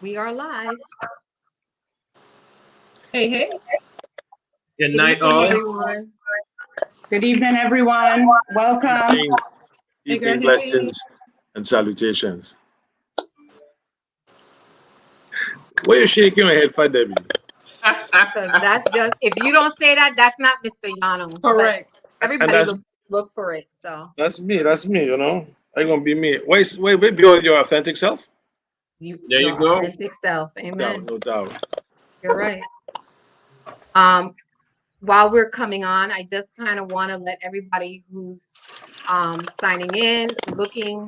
We are live. Hey, hey. Good Good night, evening, all. everyone. Good evening, everyone. Welcome. Evening, Hey, girl, evening hey. blessings and salutations. Why you shaking your head for, Debbie? Because that's just if you don't say that, that's not Mr. Llanos. But Correct. And everybody looks for it. So that's me. That's me. You know, I'm gonna be me. Wait, be your authentic self. There you your go. authentic self. No doubt, Amen. no doubt. You're right. Um, while we're coming on, I just kind of want to let everybody who's signing in, looking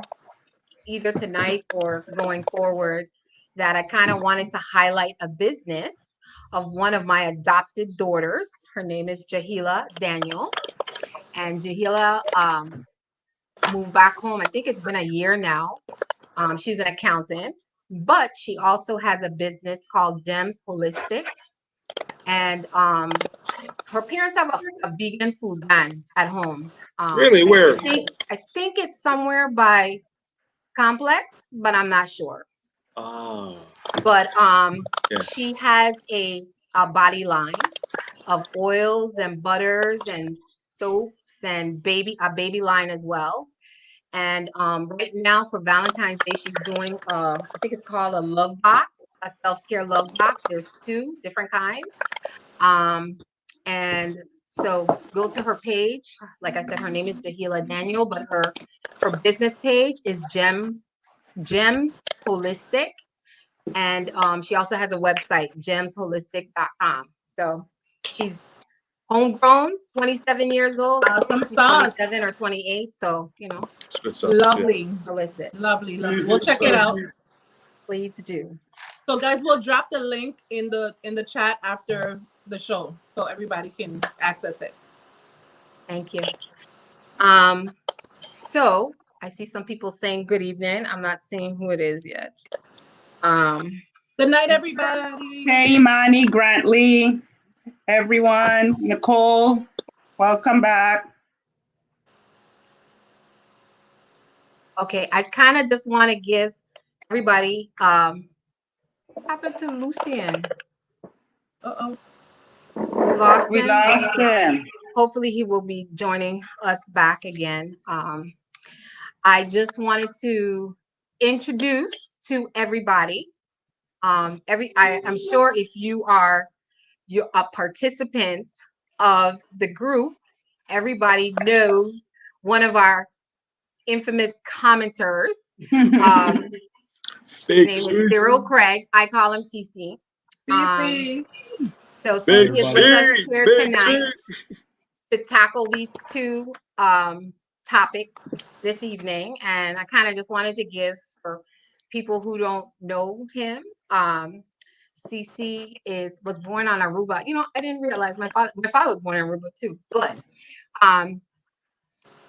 either tonight or going forward, that I kind of wanted to highlight a business of one of my adopted daughters. Her name is Jahila Daniel. And Jahila moved back home. I think it's been a year now. She's an accountant, but she also has a business called Gems Holistic. And her parents have a vegan food van at home. Really? Where? I think it's somewhere by Complex, but I'm not sure. Ah, But yeah. she has a body line of oils and butters and soaps and a baby line as well. And right now for Valentine's Day, she's doing I think it's called a love box, a self-care love box. There's two different kinds. Um, and so go to her page. Like I said, her name is Jahila Daniel, but her business page is Gems Holistic. And she also has a website, gemsholistic.com. So she's homegrown, 27 years old. I Awesome think she's sauce. 27 or 28. So, It's good stuff. Lovely. holistic. Lovely. Mhm. We'll check it out. Please do. So guys, we'll drop the link in the chat after the show so everybody can access it. Thank you. So I see some people saying good evening. I'm not seeing who it is yet. Good night, everybody. Hey, Imani, Grantley, everyone, Nicole, welcome back. Okay, I kind of just want to give everybody what happened to Lucian? Uh-oh. We lost We him. lost him. Hopefully he will be joining us back again. I just wanted to introduce to everybody. I'm sure if you're a participant of the group, everybody knows one of our infamous commenters. His name is Cyril Craig. I call him CC. CC. So Big CC is C, with us here Big tonight C. to tackle these two topics this evening. And I kind of just wanted to give, for people who don't know him, CC was born on Aruba. You know, I didn't realize my father was born in Aruba too, but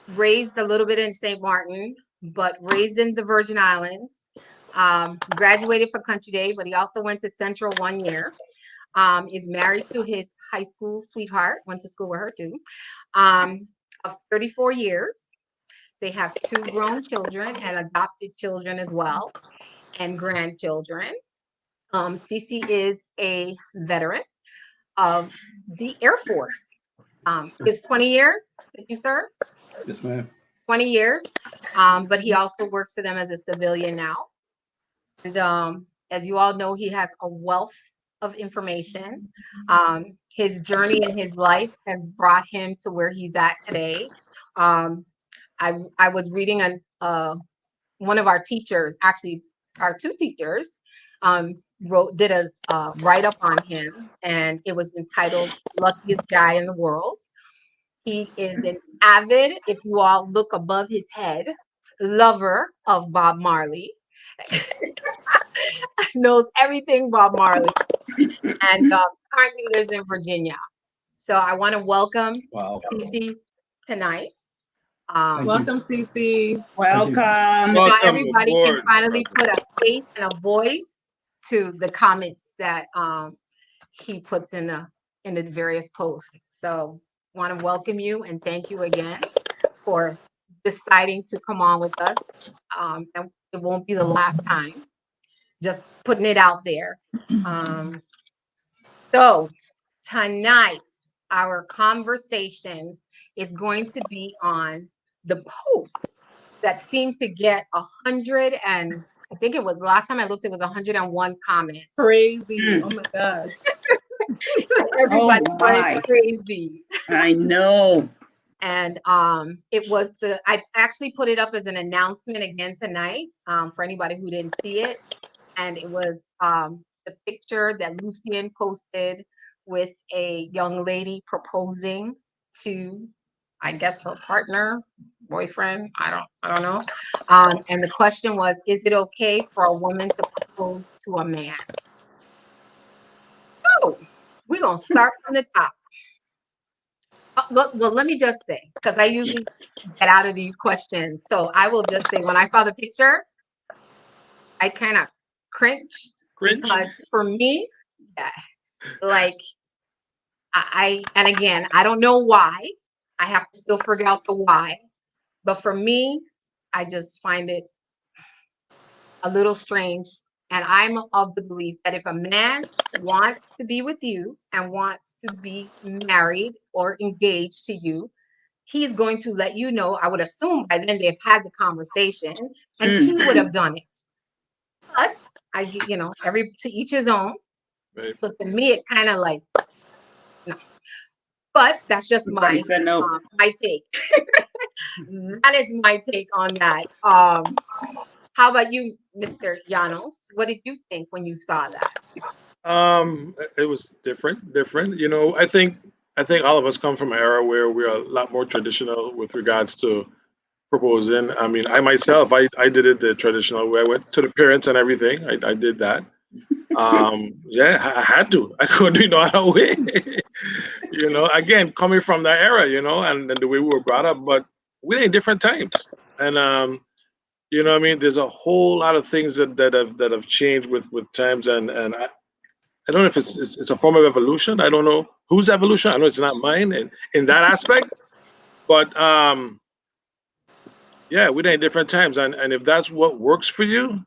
raised a little bit in St. Martin, but raised in the Virgin Islands. Graduated for Country Day, but he also went to Central 1 year. Is married to his high school sweetheart, went to school with her too, of 34 years. They have two grown children and adopted children as well, and grandchildren. Cece is a veteran of the Air Force. It's 20 years that you served? Yes, ma'am. 20 years. But he also works for them as a civilian now. And as you all know, he has a wealth of information. His journey in his life has brought him to where he's at today. I was reading one of our teachers, actually our two teachers, did a write up on him, and it was entitled "Luckiest Guy in the World." He is an avid, if you all look above his head, lover of Bob Marley. Knows everything Bob Marley, and currently lives in Virginia. So I want to welcome Wow. CC tonight. Thank you. Welcome, CC. Welcome. Now Welcome everybody can aboard. finally put a face and a voice to the comments that he puts in the various posts. So want to welcome you and thank you again for deciding to come on with us. And it won't be the last time. Just putting it out there. So tonight, our conversation is going to be on the post that seemed to get 100 and I think it was last time I looked, it was 101 comments. Crazy. Oh my gosh. Everybody Oh my. went crazy. I know. And it was I actually put it up as an announcement again tonight for anybody who didn't see it. And it was the picture that Lucian posted with a young lady proposing to, I guess, her partner, boyfriend, I don't know. And the question was, is it okay for a woman to propose to a man? So we're gonna start from the top. Well, let me just say, because I usually get out of these questions. So I will just say, when I saw the picture, I kind of cringed. Because for me, yeah, like and again, I don't know why. I have to still figure out the why. But for me, I just find it a little strange. And I'm of the belief that if a man wants to be with you and wants to be married or engaged to you, he's going to let you know. I would assume by then they've had the conversation and he would have done it. But every to each his own. Right. So to me, it kind of like, no. But that's just my take. That is my take on that. How about you, Mr. Llanos? What did you think when you saw that? It was different. I think all of us come from an era where we're a lot more traditional with regards to proposing. I mean, I myself, I did it the traditional way. I went to the parents and everything. I did that. Yeah, I had to. I couldn't do no other way. Again, coming from that era, and the way we were brought up, but we're in different times. And I mean, there's a whole lot of things that have changed with times, and I don't know if it's a form of evolution. I don't know whose evolution. I know it's not mine in that aspect, but yeah, we're in different times, and if that's what works for you,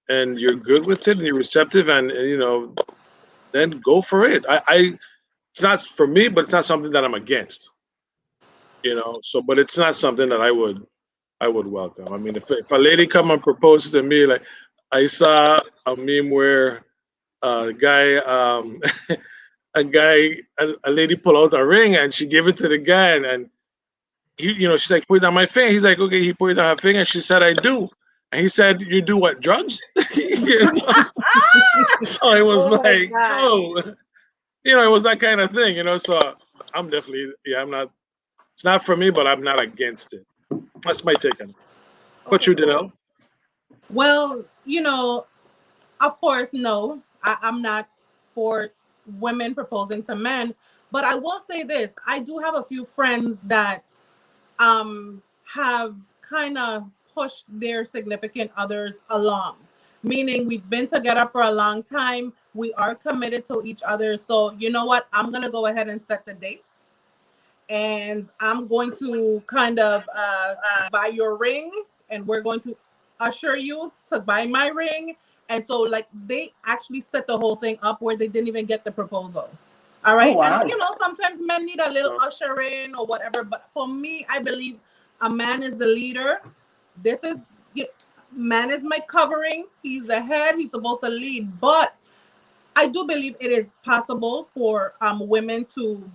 and you're good with it, and you're receptive, and then go for it. It's not for me, but it's not something that I'm against. So, but it's not something that I would welcome. I mean, if a lady come and propose to me, like I saw a meme where a lady pull out a ring and she gave it to the guy, and he, she's like, put it on my finger. He's like, okay, he put it on her finger. And she said, I do. And he said, you do what, drugs? So it was it was that kind of thing, so I'm definitely, I'm not, it's not for me, but I'm not against it. That's my take on it. What you, Danelle? Well, of course, no, I'm not for women proposing to men, but I will say this. I do have a few friends that have kind of pushed their significant others along, meaning we've been together for a long time. We are committed to each other. So you know what? I'm going to go ahead and set the dates, and I'm going to kind of buy your ring, and we're going to usher you to buy my ring. And so like they actually set the whole thing up where they didn't even get the proposal. All right. Oh, wow. And sometimes men need a little ushering or whatever. But for me, I believe a man is the leader. Man is my covering. He's the head. He's supposed to lead. But I do believe it is possible for women to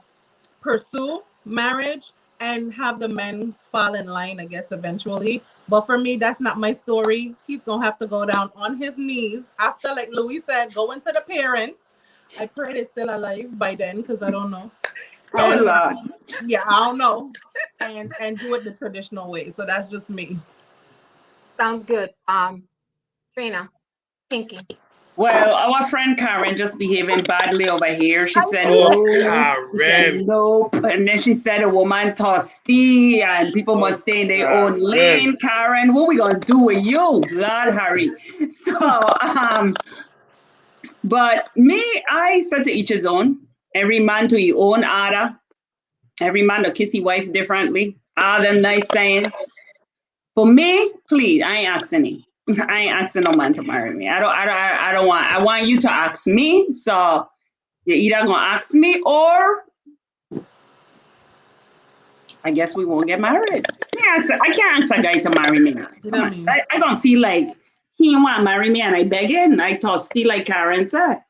pursue marriage and have the men fall in line, I guess, eventually. But for me, that's not my story. He's going to have to go down on his knees after, like Louis said, going to the parents. I pray they're still alive by then, because I don't know. Yeah, I don't know. And do it the traditional way. So that's just me. Sounds good. Trina, Pinky. Well, our friend Karen just behaving badly over here. She said, nope. And then she said a woman tossed tea and people must stay in their own lane. Karen, what we gonna do with you? Lord Harry. So, but me, I said to each his own. Every man to his own order. Every man to kiss his wife differently. All them nice sayings. For me, please, I ain't asking him. I ain't asking no man to marry me. I don't want. I want you to ask me. So you're either gonna ask me, or I guess we won't get married. I can't ask a guy to marry me. You Come know on. what I mean? I don't feel like he want to marry me and I beg it and I thirsty like Karen said.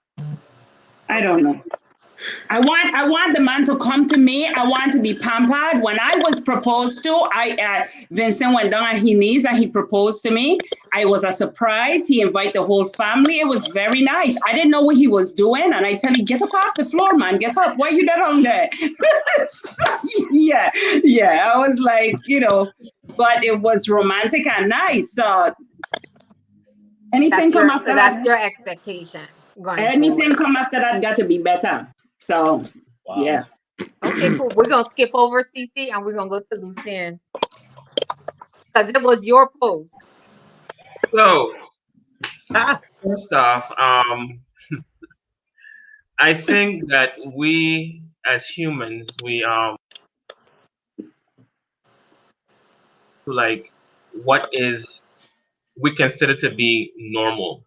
I don't know. I want the man to come to me. I want to be pampered. When I was proposed to, Vincent went down on his knees and he proposed to me. I was a surprise. He invited the whole family. It was very nice. I didn't know what he was doing, and I tell him, get up off the floor, man. Get up. Why you down there? yeah. I was like, but it was romantic and nice. So anything come after that's that? your expectation going Anything forward. come after that got to be better. So, Wow. yeah. Okay, cool. We're gonna skip over CC and we're gonna go to Lucien because it was your post. So, first off, I think that we as humans, we like what is we consider to be normal.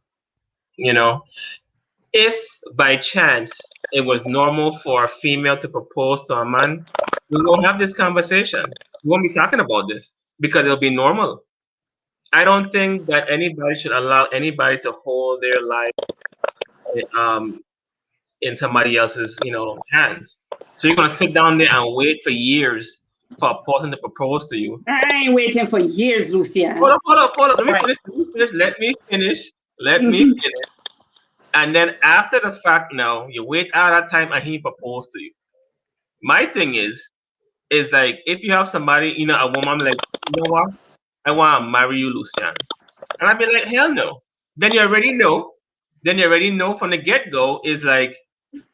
If by chance it was normal for a female to propose to a man, we won't have this conversation. We won't be talking about this because it'll be normal. I don't think that anybody should allow anybody to hold their life in somebody else's, hands. So you're gonna sit down there and wait for years for a person to propose to you. I ain't waiting for years, Lucien. Hold up. Let me finish. Let me finish. And then after the fact, now you wait out that time and he proposed to you. My thing is like if you have somebody, a woman like, you know what, I want to marry you, Lucien. And I'd be like, hell no. Then you already know from the get-go is like,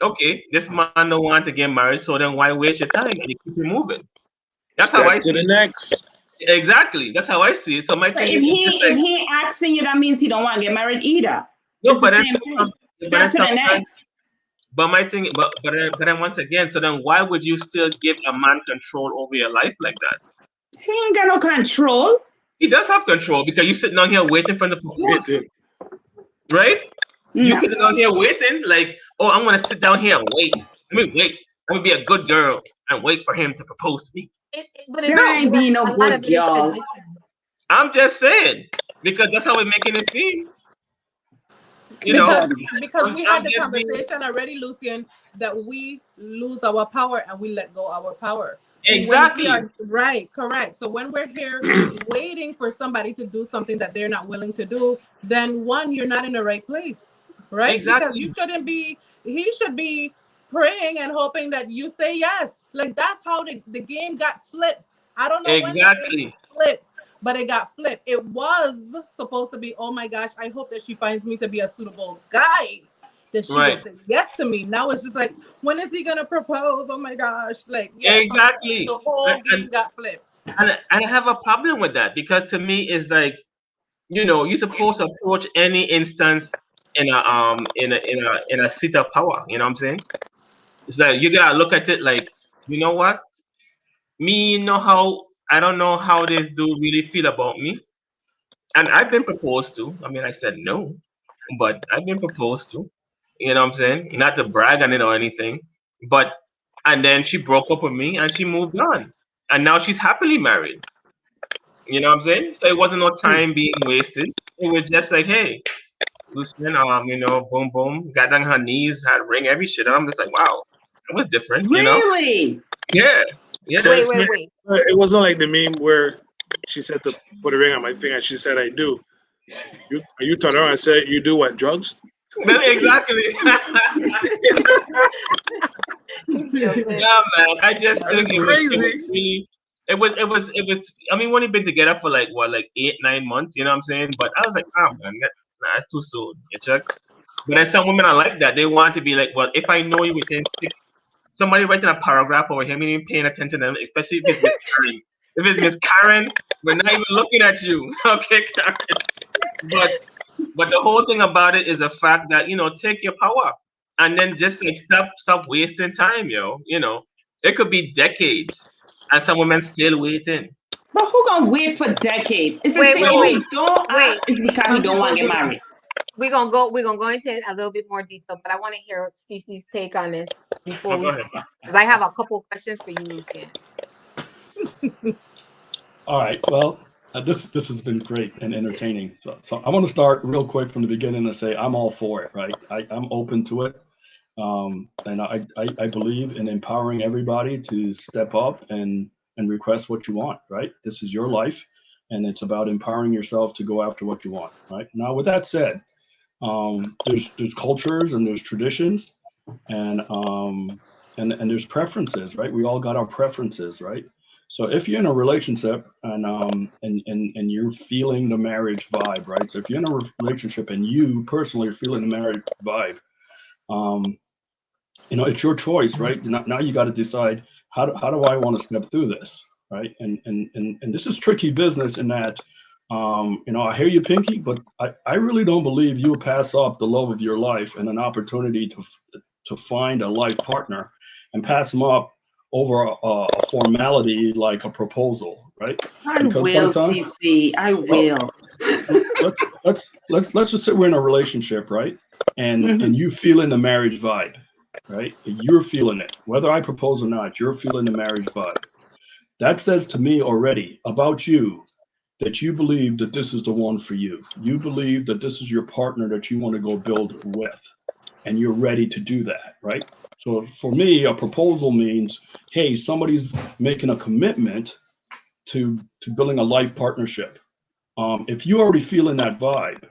okay, this man don't want to get married, so then why waste your time and you keep it moving? That's how I to the next. Exactly. That's how I see it. So my thing If he asking you, that means he don't want to get married either. No, It's but the same thing. Step to the next. But my thing, but then once again, so then why would you still give a man control over your life like that? He ain't got no control. He does have control because you're sitting down here waiting for the propose, right? You're sitting down here waiting, like, oh, I'm gonna sit down here and wait. Let me wait. I'm gonna be a good girl and wait for him to propose to me. There ain't be no good girl. I'm just saying because that's how we're making it seem. Because we had the conversation already, Lucien, that we lose our power and we let go our power. Exactly. Right, correct. So when we're here waiting for somebody to do something that they're not willing to do, then one, you're not in the right place, right? Exactly. Because he should be praying and hoping that you say yes. Like that's how the game got flipped. I don't know when the game flipped, but it got flipped. It was supposed to be, oh my gosh, I hope that she finds me to be a suitable guy. That she will say yes to me. Now it's just like, when is he gonna propose? Oh my gosh. Like, yeah, exactly. So the whole game got flipped. And I have a problem with that because to me it's like, you're supposed to approach any instance in a seat of power. You know what I'm saying? It's like you gotta look at it like, you know what? I don't know how this dude really feel about me. And I've been proposed to. I mean, I said no, but I've been proposed to. You know what I'm saying? Not to brag on it or anything. And then she broke up with me and she moved on. And now she's happily married. You know what I'm saying? So it wasn't no time being wasted. It was just like, hey, Lucien, boom, boom, got down her knees, had a ring, every shit. And I'm just like, wow, it was different. Really? Yeah. Wait. It wasn't like the meme where she said to put a ring on my finger and she said, I do. You turned around and said, you do what, drugs? Exactly. Yeah, man. I just think it crazy. It was. I mean, we've only been together for like 8-9 months. You know what I'm saying? But I was like, man, that's too soon. You check. But then some women are like that. They want to be like, well, if I know you within 6, somebody writing a paragraph over here, meaning paying attention to them, especially if it's Miss Karen. If it's Miss Karen, we're not even looking at you. Okay, Karen. But the whole thing about it is the fact that, take your power and then just like stop wasting time, it could be decades and some women still waiting. But who gonna wait for decades? It's the Wait, same. wait, If he don't wait. ask, it's because he don't want to get married. We're gonna go into it a little bit more detail, but I want to hear Cece's take on this before we, Go ahead. because I have a couple questions for you, Lucian. All right. Well, this has been great and entertaining. So I want to start real quick from the beginning and say I'm all for it. Right. I'm open to it. And I believe in empowering everybody to step up and request what you want. Right. This is your life, and it's about empowering yourself to go after what you want. Right. Now, with that said, there's cultures and there's traditions, and there's preferences. Right. We all got our preferences. Right. So if you're in a relationship and you're feeling the marriage vibe, right? So if you're in a relationship and you personally are feeling the marriage vibe, it's your choice, right? Now you got to decide how do I want to step through this, right? And this is tricky business in that, I hear you, Pinky, but I really don't believe you'll pass up the love of your life and an opportunity to find a life partner and pass them up over a formality like a proposal, right? I Because by will, the time- CC. I will. let's just say we're in a relationship, right? And you feeling the marriage vibe, right? You're feeling it, whether I propose or not. You're feeling the marriage vibe. That says to me already about you that you believe that this is the one for you. You believe that this is your partner that you want to go build with, and you're ready to do that, right? So for me, a proposal means, hey, somebody's making a commitment to building a life partnership. If you already feeling that vibe,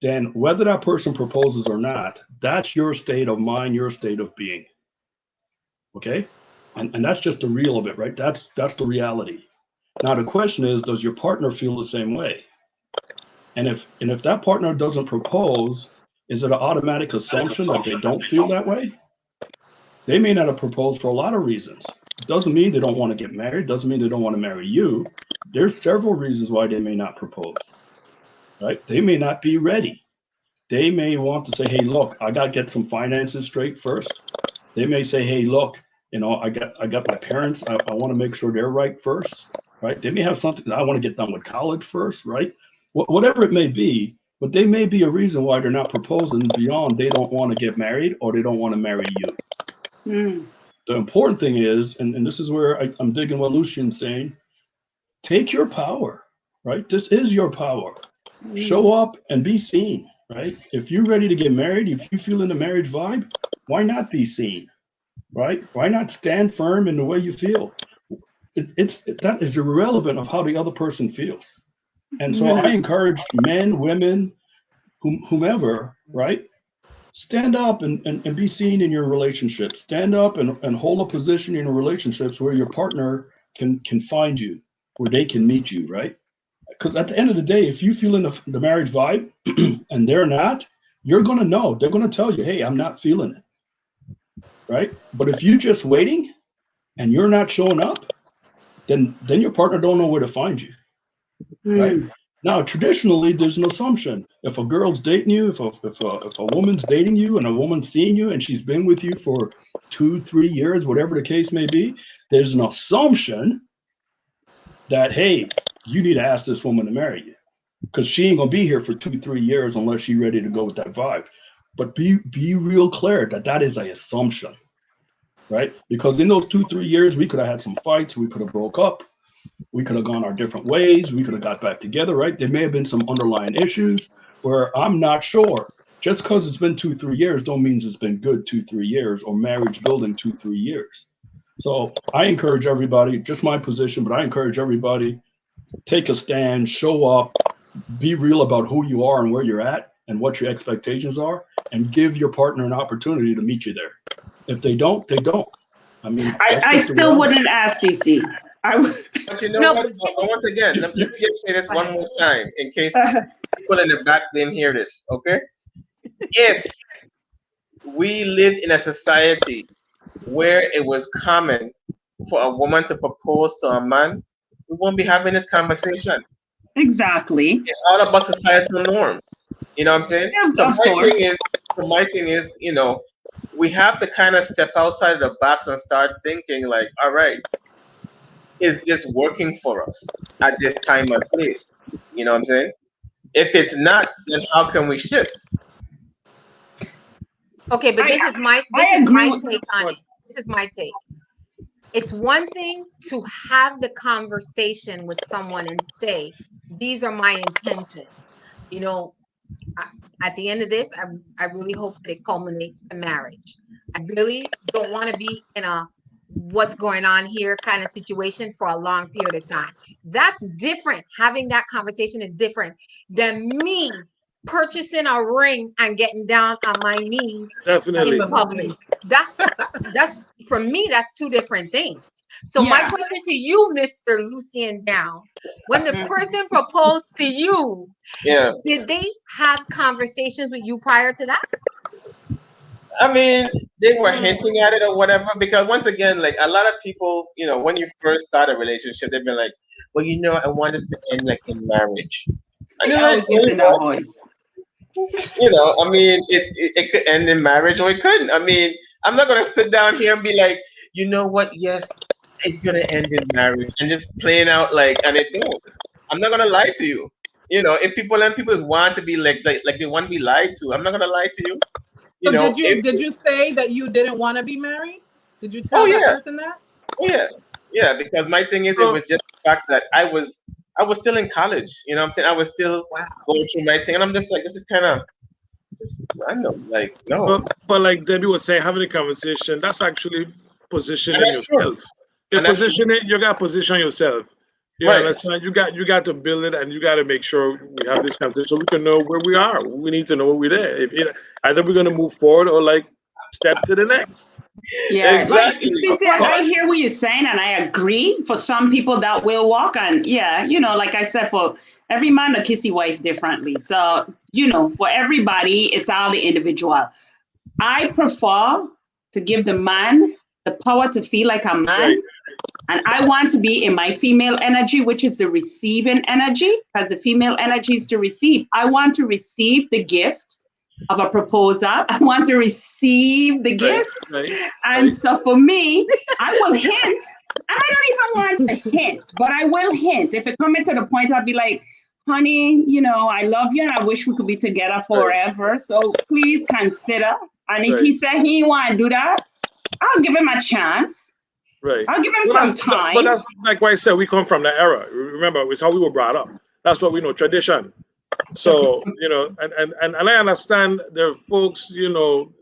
then whether that person proposes or not, that's your state of mind, your state of being. Okay? And that's just the real of it, right? That's the reality. Now the question is, does your partner feel the same way? And if that partner doesn't propose, is it an automatic assumption that they don't feel that way? They may not have proposed for a lot of reasons. It doesn't mean they don't want to get married. Doesn't mean they don't want to marry you. There's several reasons why they may not propose, right? They may not be ready. They may want to say, hey, look, I got to get some finances straight first. They may say, hey, look, I got my parents. I want to make sure they're right first, right? They may have something that I want to get done with college first, right? Whatever it may be, but they may be a reason why they're not proposing beyond they don't want to get married or they don't want to marry you. The important thing is, and this is where I'm digging what Lucian's saying, take your power, right? This is your power. Show up and be seen, right? If you're ready to get married, if you feel in the marriage vibe, why not be seen, right? Why not stand firm in the way you feel? That is irrelevant of how the other person feels. And so I encourage men, women, whomever, right? Stand up and be seen in your relationship. Stand up and hold a position in your relationships where your partner can find you, where they can meet you, right? Because at the end of the day, if you feel in the marriage vibe and they're not, you're going to know. They're going to tell you, hey, I'm not feeling it, right? But if you're just waiting and you're not showing up, then your partner don't know where to find you, right? Now, traditionally, there's an assumption. If a girl's dating you, if a woman's dating you and a woman's seeing you and she's been with you for 2-3 years, whatever the case may be, there's an assumption that, hey, you need to ask this woman to marry you because she ain't going to be here for 2-3 years unless she's ready to go with that vibe. But be real clear that is an assumption, right? Because in those 2-3 years, we could have had some fights. We could have broke up. We could have gone our different ways. We could have got back together, right? There may have been some underlying issues where I'm not sure. Just because it's been 2-3 years don't mean it's been good 2-3 years or marriage building 2-3 years. So I encourage everybody, just my position, but I encourage everybody, take a stand, show up, be real about who you are and where you're at and what your expectations are, and give your partner an opportunity to meet you there. If they don't, they don't. I mean, I still wouldn't ask CC. But you know what? Once again, let me just say this one more time in case people in the back didn't hear this, okay? If we lived in a society where it was common for a woman to propose to a man, we won't be having this conversation. Exactly. It's all about societal norm. You know what I'm saying? Yeah, so of course. my thing is, we have to kind of step outside the box and start thinking like, all right, is just working for us at this time and place. You know what I'm saying? If it's not, then how can we shift? Okay, but this I is my agree with- take on it. This is my take. It's one thing to have the conversation with someone and say, these are my intentions. You know, at the end of this, I really hope that it culminates to marriage. I really don't want to be in a what's going on here kind of situation for a long period of time. That's different. Having that conversation is different than me purchasing a ring and getting down on my knees Definitely. in public. That's for me, that's two different things. So my Yeah. question to you, Mr. Lucien Downs, when the person proposed to you, Yeah. did they have conversations with you prior to that? I mean, they were hinting at it or whatever, because once again, like a lot of people, you know, when you first start a relationship, they've been like, well, you know, I want us to end like in marriage. And you're I like, was using that voice. you know, I mean, it could end in marriage or it couldn't. I mean, I'm not going to sit down here and be like, you know what? Yes, it's going to end in marriage and just playing out like, and it don't. I'm not going to lie to you. You know, if people want to be like they want to be lied to, I'm not going to lie to you. You So know, did you say that you didn't want to be married? Did you tell Oh, that yeah. person that? Oh yeah, because my thing is, it was just the fact that I was still in college. You know what I'm saying? I was still going through my thing, and I'm just like, this is random. Like, no. But like Debbie was saying, having a conversation, that's actually positioning And that's true. yourself. You And that's true. you got to position yourself. You Right. understand? You got to build it, and you got to make sure we have this conversation so we can know where we are. We need to know where we're there. Either we're going to move forward or like step to the next. Yeah, Exactly. like Cece, I hear what you're saying, and I agree. For some people, that will walk, and yeah, you know, like I said, for every man to kiss his wife differently. So, you know, for everybody, it's all the individual. I prefer to give the man the power to feel like a man, Right. and I want to be in my female energy, which is the receiving energy, because the female energy is to receive. I want to receive the gift of a proposal. I want to receive the gift. Right. And so for me, I will hint, and I don't even want a hint, but I will hint. If it comes to the point, I'll be like, honey, you know, I love you and I wish we could be together forever. So please consider. And if he said he want to do that, I'll give him a chance. Right. I'll give him some time. But that's like what I said, we come from that era. Remember, it's how we were brought up. That's what we know, tradition. So, you know, and I understand there are folks, you know,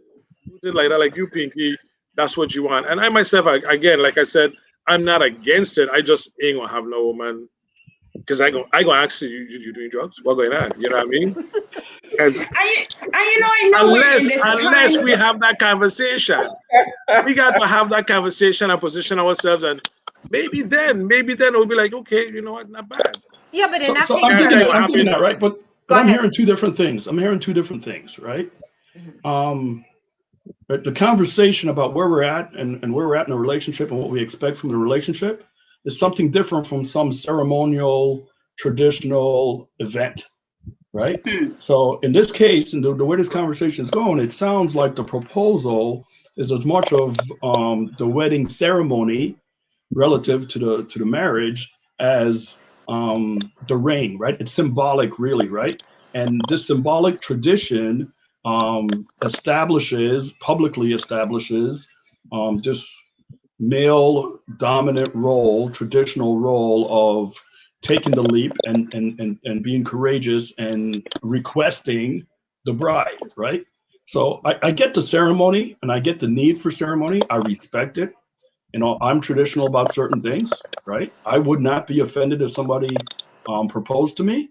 like that, like you, Pinky, that's what you want. And I myself, again, like I said, I'm not against it. I just ain't gonna have no woman, because I go ask you doing drugs? What going on? You know what I mean? Because I know unless we have that conversation, we got to have that conversation and position ourselves, and maybe then we'll be like, okay, you know what, not bad. Yeah, but in So that I'm case, thinking that, right? But Go I'm ahead. hearing two different things. Right? But the conversation about where we're at and where we're at in a relationship and what we expect from the relationship is something different from some ceremonial, traditional event, right? So in this case, and the way this conversation is going, it sounds like the proposal is as much of the wedding ceremony relative to the marriage as the ring, right? It's symbolic, really, right? And this symbolic tradition publicly establishes this male dominant role, traditional role of taking the leap and being courageous and requesting the bride, right? So I get the ceremony and I get the need for ceremony. I respect it. You know, I'm traditional about certain things, right? I would not be offended if somebody proposed to me.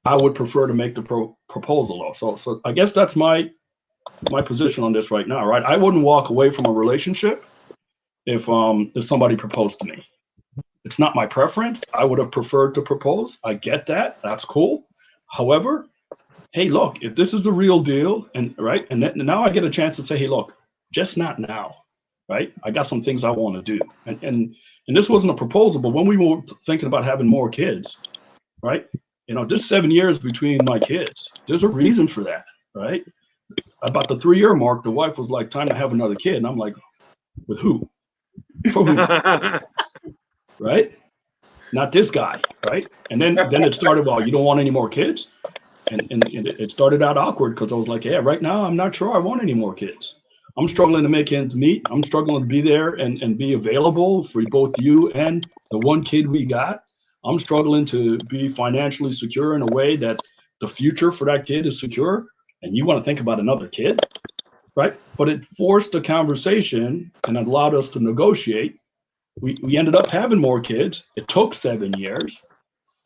I would prefer to make the proposal though. So I guess that's my position on this right now, right? I wouldn't walk away from a relationship if somebody proposed to me. It's not my preference. I would have preferred to propose. I get that. That's cool. However, hey, look, if this is the real deal, and right, and now I get a chance to say, hey, look, just not now, right? I got some things I want to do, and this wasn't a proposal, but when we were thinking about having more kids, right? You know, there's 7 years between my kids. There's a reason for that, right? About the 3-year mark, the wife was like, time to have another kid. And I'm like, with who? For who? right? Not this guy, right? And then it started, well, you don't want any more kids? And it started out awkward because I was like, yeah, right now I'm not sure I want any more kids. I'm struggling to make ends meet. I'm struggling to be there and be available for both you and the one kid we got. I'm struggling to be financially secure in a way that the future for that kid is secure. And you want to think about another kid, right? But it forced a conversation and allowed us to negotiate. We ended up having more kids. It took 7 years.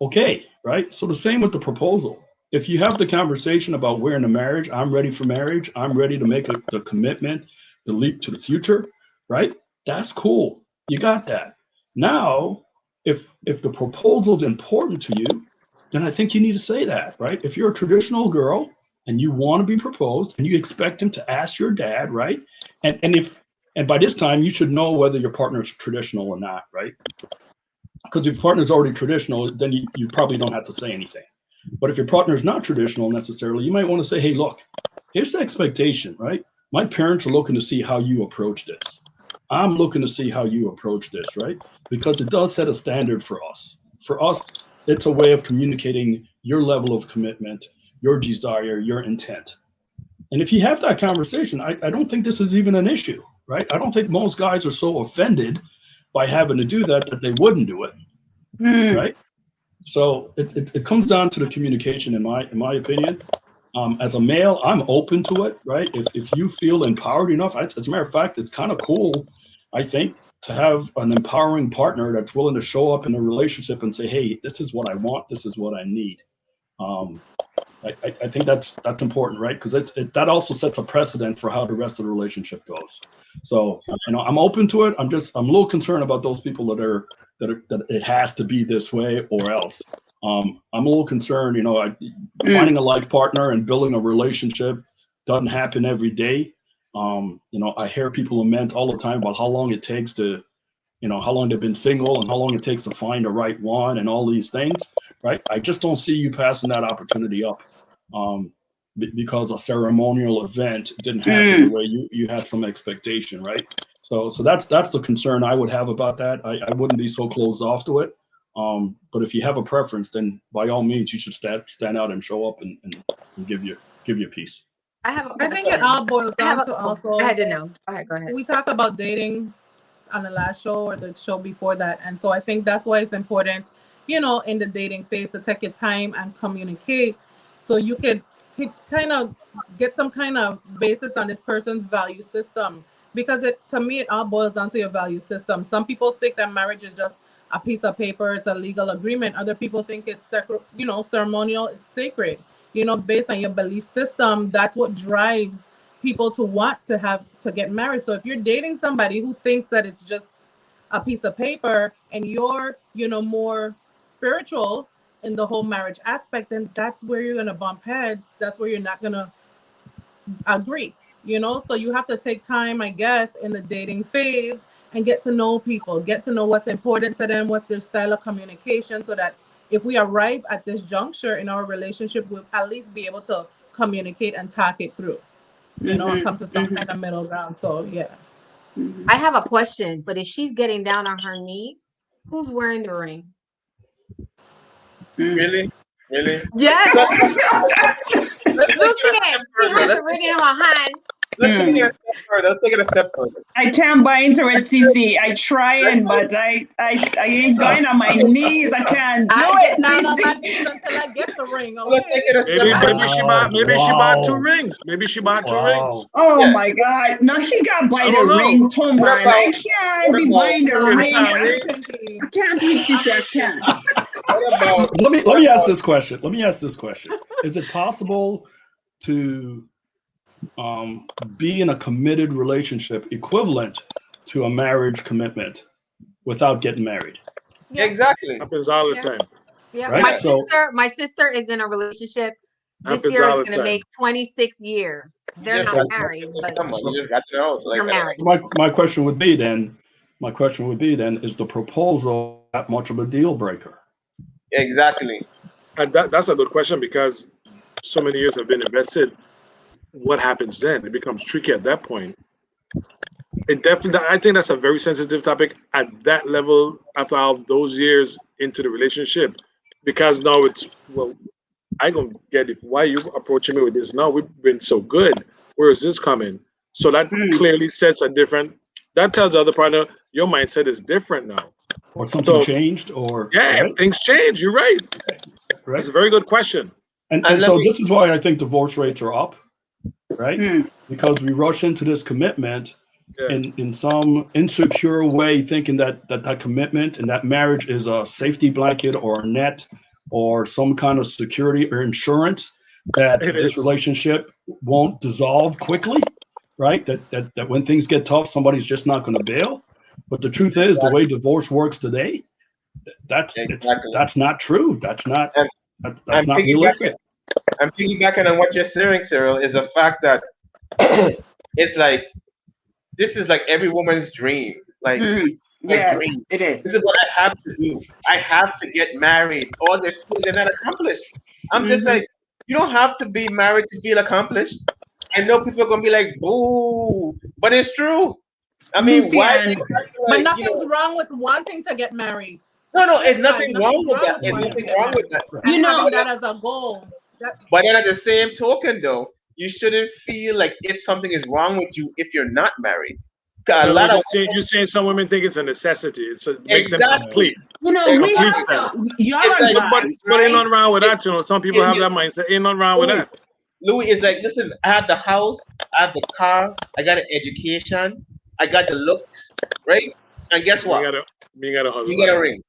Okay, right? So the same with the proposal. If you have the conversation about we're in a marriage, I'm ready for marriage, I'm ready to make the commitment, the leap to the future, right? That's cool. You got that. Now, if the proposal is important to you, then I think you need to say that, right? If you're a traditional girl and you want to be proposed and you expect him to ask your dad, right? And by this time, you should know whether your partner's traditional or not, right? Because if your partner's already traditional, then you probably don't have to say anything. But if your partner's not traditional necessarily, you might want to say, hey, look, here's the expectation, right? My parents are looking to see how you approach this. I'm looking to see how you approach this, right? Because it does set a standard for us. For us, it's a way of communicating your level of commitment, your desire, your intent. And if you have that conversation, I don't think this is even an issue, right? I don't think most guys are so offended by having to do that they wouldn't do it, right? So it comes down to the communication, in my opinion. As a male, I'm open to it, right? If you feel empowered enough, as a matter of fact, it's kind of cool, I think, to have an empowering partner that's willing to show up in a relationship and say, hey, this is what I want, this is what I need. I think that's important, right? Because that also sets a precedent for how the rest of the relationship goes. So, I'm open to it. I'm a little concerned about those people that it has to be this way or else. I'm a little concerned, finding a life partner and building a relationship doesn't happen every day. I hear people lament all the time about how long it takes to, how long they've been single and how long it takes to find the right one and all these things, right? I just don't see you passing that opportunity up because a ceremonial event didn't happen the way you had some expectation, right? So that's the concern I would have about that. I wouldn't be so closed off to it. But if you have a preference, then by all means, you should stand out and show up and give your piece. I think it all boils down to also. I had to know. Go ahead. We talked about dating on the last show or the show before that, and so I think that's why it's important, in the dating phase, to take your time and communicate, so you could kind of get some kind of basis on this person's value system. Because to me, it all boils down to your value system. Some people think that marriage is just a piece of paper, it's a legal agreement. Other people think it's ceremonial, it's sacred. Based on your belief system, that's what drives people to want to get married. So if you're dating somebody who thinks that it's just a piece of paper and you're, more spiritual in the whole marriage aspect, then that's where you're going to bump heads. That's where you're not going to agree. So you have to take time, I guess, in the dating phase and get to know people, get to know what's important to them, what's their style of communication, so that if we arrive at this juncture in our relationship, we'll at least be able to communicate and talk it through, and come to some kind of middle ground. So, yeah. I have a question, but if she's getting down on her knees, who's wearing the ring? Really? Yes. Look at it. She has the ring in her hand. Let's take it a step further. I can't buy into it, CC. I trying, but I ain't going on my knees. I can't do it, CC. Until I get the ring. Okay? Let's take it a step further. Maybe she bought two rings. Maybe she bought two rings. Oh my God! No, he got buy the ring too, man. I can't be buying the ring. I can't do it, CC. I can't. Let me ask this question. Is it possible to be in a committed relationship equivalent to a marriage commitment without getting married? Yeah. Exactly. Happens all the time. Yeah. Right? My sister is in a relationship. This year is going to make 26 years. They're not married, but they're married. My question would be then, is the proposal that much of a deal breaker? Exactly. And that's a good question, because so many years have been invested. What happens then? It becomes tricky at that point. It definitely, I think that's a very sensitive topic at that level after all those years into the relationship, because now it's, well, I gonna get it. Why you approaching me with this? No, we've been so good. Where is this coming? So that clearly sets a different. That tells the other partner your mindset is different now. Or something So changed, or yeah, right? things change. You're right. Right? That's a very good question. And let so me- this is why I think divorce rates are up, right? Mm. Because we rush into this commitment Yeah. in some insecure way, thinking that commitment and that marriage is a safety blanket or a net or some kind of security or insurance that It this is. relationship won't dissolve quickly, right? That when things get tough, somebody's just not going to bail. But the truth is, the way divorce works today, Exactly. that's not true. That's not And that's not piggybacking- realistic. I'm piggybacking on what you're saying, Cyril, is the fact that it's like this is like every woman's dream. Like Yes, dream. it is. this is what I have to do. I have to get married, or they feel they're not accomplished. I'm just like, you don't have to be married to feel accomplished. I know people are gonna be like, boo, but it's true. I mean, Lucy, why? and- But nothing's wrong with wanting to get married. No, it's It's nothing fine. wrong Nothing's with wrong that. with There's wanting nothing to get wrong with that. And You know- having that as a goal. But then at the same token, though, you shouldn't feel like if something is wrong with you if you're not married. A lot of You're saying some women think it's a necessity. It makes them Exactly. complete. You know, They we complete have to, y'all It's are like- guys, But ain't nothing right? wrong with that. You know, some people have that mindset. Ain't nothing wrong with Louis, that. Louis is like, listen, I have the house, I have the car, I got an education, I got the looks, right? And guess what? You got a husband. You got a ring.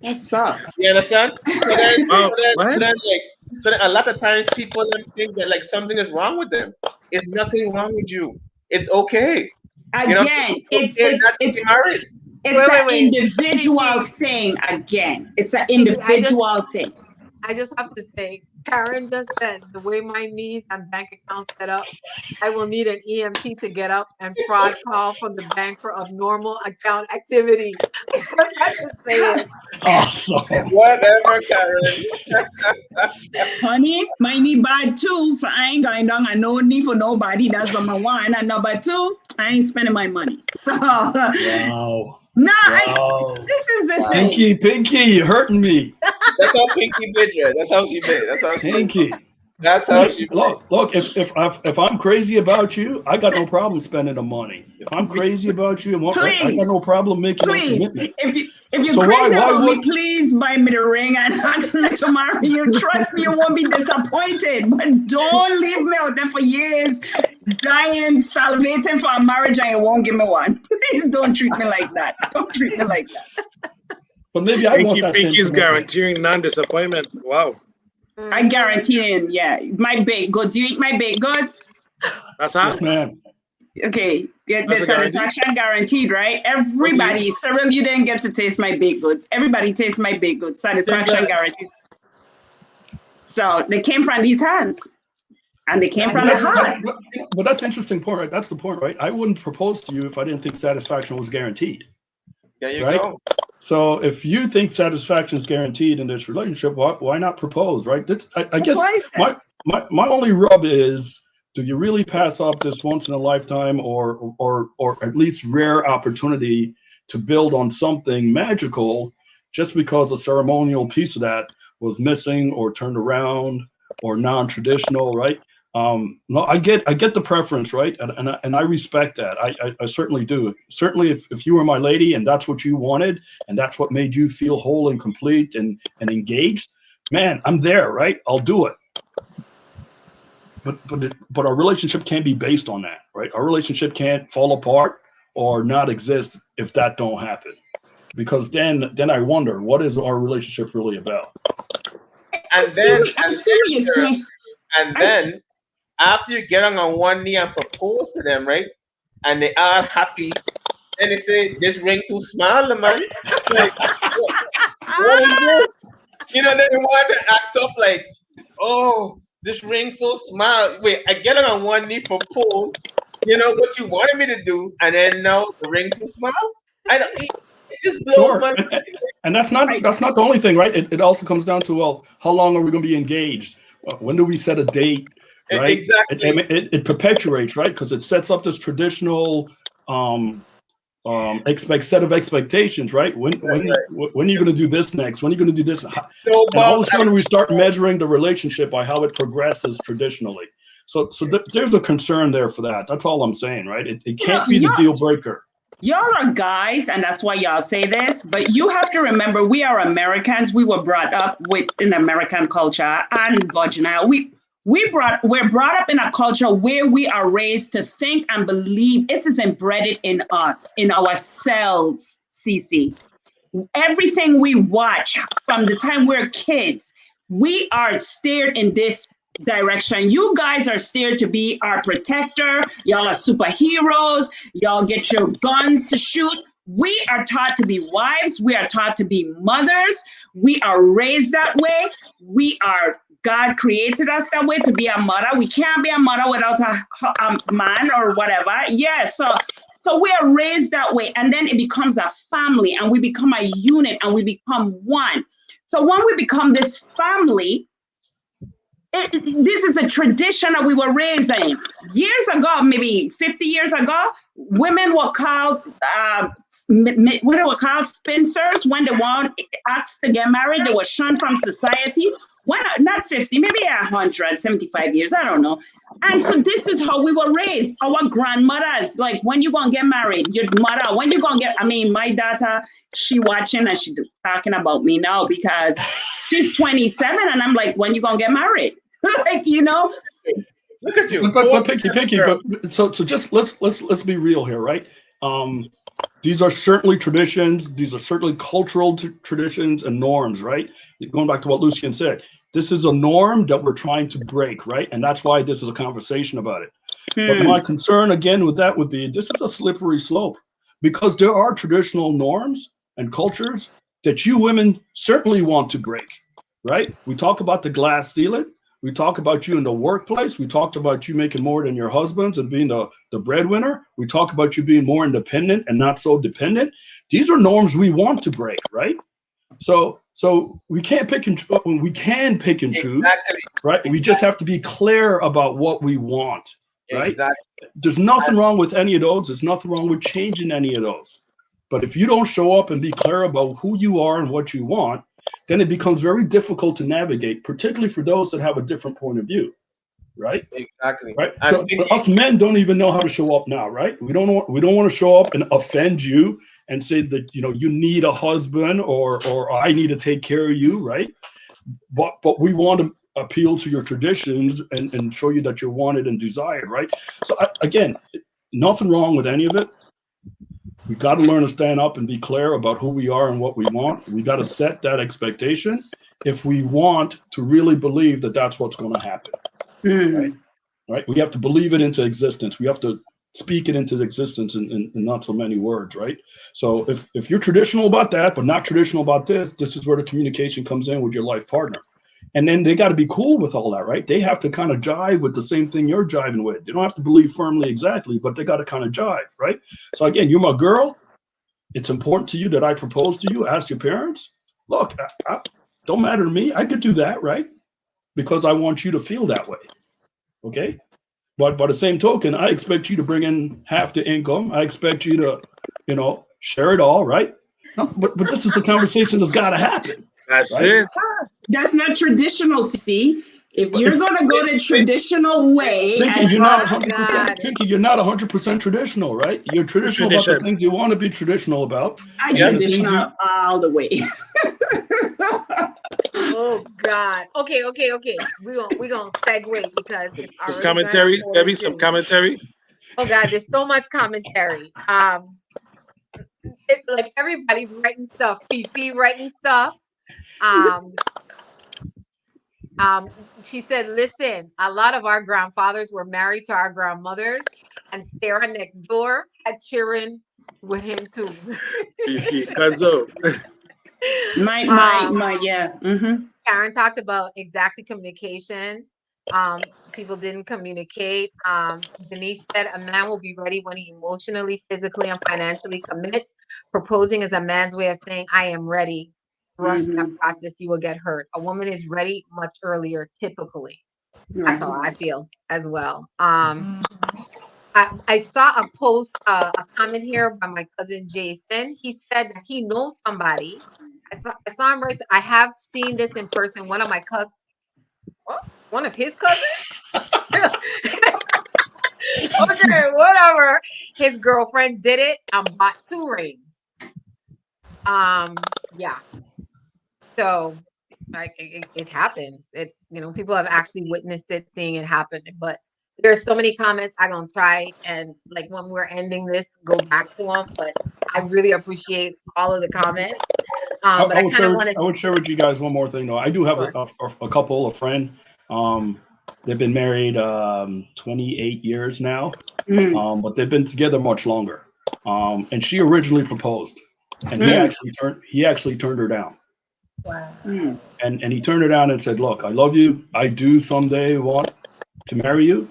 That sucks. You understand? So then, Oh, so then, what? so then, like, so then a lot of times people then think that like something is wrong with them. It's nothing wrong with you. It's okay. You know, Again, it's okay not to be married. an Wait. individual thing. Again, it's an individual thing. I just have to say, Karen just said the way my knees and bank account set up, I will need an EMT to get up and fraud call from the bank for abnormal account activity. I just have to say it. Awesome. Whatever, Karen. Honey, my knee bad too, so I ain't going down. I no need for nobody. That's number one. And number two, I ain't spending my money. So Wow. no, Wow. this is the thing. Pinky, you're hurting me. That's how Pinky did it. That's how she did. That's how she did. Pinky. That's how she did. Look. If I'm crazy about you, I got no problem spending the money. If I'm crazy about you, I got no problem making that Please, commitment. if you're So crazy why about me, would- please buy me the ring and ask me to marry you. Trust me, you won't be disappointed. But don't leave me out there for years, dying, salivating for a marriage, and you won't give me one. Please don't treat me like that. Don't treat me like that. But maybe I want that same Pinky's commitment. guaranteeing non-disappointment. Wow. I guarantee it. Yeah, my baked goods. You eat my baked goods. That's how. Yes, ma'am. Okay, get the That's a guarantee. satisfaction guaranteed, right? Everybody, Cyril, you didn't get to taste my baked goods. Everybody tastes my baked goods. Satisfaction good. guaranteed. So they came from these hands, and they came from the heart. But that's an interesting point, right? That's the point, right? I wouldn't propose to you if I didn't think satisfaction was guaranteed. There you Right? go. So if you think satisfaction is guaranteed in this relationship, why not propose, right? I That's guess what I said. my only rub is, do you really pass up this once in a lifetime or at least rare opportunity to build on something magical just because a ceremonial piece of that was missing or turned around or non-traditional, right? No, I get the preference, right? And I respect that. I certainly do. Certainly if you were my lady and that's what you wanted and that's what made you feel whole and complete and engaged, man, I'm there, right? I'll do it. But our relationship can't be based on that, right? Our relationship can't fall apart or not exist if that don't happen. Because then I wonder, what is our relationship really about? And then, I see what you're saying. and then after you get on one knee and propose to them, right? And they are happy, then they say, this ring too small, man. Like, what is this? You know, then they want to act up like, oh, this ring so small. Wait, I get on one knee, propose, you know what you wanted me to do, and then now the ring too small? I don't, it just blows Sure. my And that's not the only thing, right? It also comes down to, well, how long are we going to be engaged? When do we set a date? right? Exactly. It perpetuates, right? Because it sets up this traditional set of expectations, right? When are you going to do this next? When are you going to do this? So, And all of Bob, a sudden, we start measuring the relationship by how it progresses traditionally. So there's a concern there for that. That's all I'm saying, right? It can't be the deal breaker. Y'all are guys, and that's why y'all say this, but you have to remember we are Americans. We were brought up with an American culture and vaginal. We're brought up in a culture where we are raised to think and believe. This is embedded in us, in our cells, Cece. Everything we watch from the time we're kids, we are steered in this direction. You guys are steered to be our protector. Y'all are superheroes. Y'all get your guns to shoot. We are taught to be wives. We are taught to be mothers. We are raised that way. God created us that way to be a mother. We can't be a mother without a man or whatever. Yeah, so we are raised that way. And then it becomes a family and we become a unit and we become one. So when we become this family, this is a tradition that we were raised in. Years ago, maybe 50 years ago, women were called spinsters. When they weren't asked to get married, they were shunned from society. When not 50, maybe 175 years, I don't know. And so this is how we were raised. Our grandmothers, like, when you gonna get married? Your mother, when you gonna get? I mean, my daughter, she watching and she talking about me now because she's 27, and I'm like, when you gonna get married? Like, you know. Look at you. But Pinky, but so just let's be real here, right? These are certainly traditions. These are certainly cultural traditions and norms, right? Going back to what Lucien said, this is a norm that we're trying to break, right? And that's why this is a conversation about it. But my concern again with that would be this is a slippery slope because there are traditional norms and cultures that you women certainly want to break, right? We talk about the glass ceiling. We talk about you in the workplace. We talked about you making more than your husbands and being the breadwinner. We talk about you being more independent and not so dependent. These are norms we want to break, right? So we can't pick and we can pick and choose, Exactly. right? We just have to be clear about what we want, right? Exactly. There's nothing wrong with any of those. There's nothing wrong with changing any of those. But if you don't show up and be clear about who you are and what you want, then it becomes very difficult to navigate, particularly for those that have a different point of view, right? Exactly. Right. So us men don't even know how to show up now, right? We don't want to show up and offend you and say that you need a husband or I need to take care of you, right? But we want to appeal to your traditions and show you that you're wanted and desired, right? So again, nothing wrong with any of it. We got to learn to stand up and be clear about who we are and what we want. We got to set that expectation if we want to really believe that that's what's going to happen. Right? We have to believe it into existence. We have to speak it into existence in not so many words, right? So if you're traditional about that, but not traditional about this is where the communication comes in with your life partner. And then they got to be cool with all that, right? They have to kind of jive with the same thing you're jiving with. They don't have to believe firmly exactly, but they got to kind of jive, right? So again, you're my girl. It's important to you that I propose to you. Ask your parents. Look, don't matter to me. I could do that, right? Because I want you to feel that way, okay? But by the same token, I expect you to bring in half the income. I expect you to, share it all, right? No, but this is the conversation that's got to happen. That's right? it. That's not traditional, see. If you're going to go the traditional way, Pinky, you're not God. 100%. Pinky, you're not 100% traditional, right? You're traditional about the things you want to be traditional about. I'm traditional all the way. Oh God. Okay. We're gonna segue because it's already Some commentary, gone Debbie. Some commentary. Oh God, there's so much commentary. Like everybody's writing stuff. Fifi writing stuff. She said, listen, a lot of our grandfathers were married to our grandmothers, and Sarah next door had children with him too. Fifi, Kazo. Yeah. Karen talked about exactly communication. People didn't communicate. Denise said a man will be ready when he emotionally, physically, and financially commits. Proposing is a man's way of saying, I am ready. Rush that process, you will get hurt. A woman is ready much earlier, typically. That's how I feel as well. I saw a post, a comment here by my cousin Jason. He said that he knows somebody. I saw him right. I have seen this in person. One of my cousins, one of his cousins. Okay, whatever. His girlfriend did it and bought 2 rings. Yeah. So, like, it happens. People have actually witnessed it, seeing it happen. But there's so many comments. I'm gonna try and, like, when we're ending this, go back to them. But I really appreciate all of the comments. But I kind of want to. I would share with you guys one more thing though. I do have a couple, a friend. They've been married 28 years now, but they've been together much longer. And she originally proposed, and he actually turned her down. Wow. And he turned her down and said, "Look, I love you. I do someday want to marry you,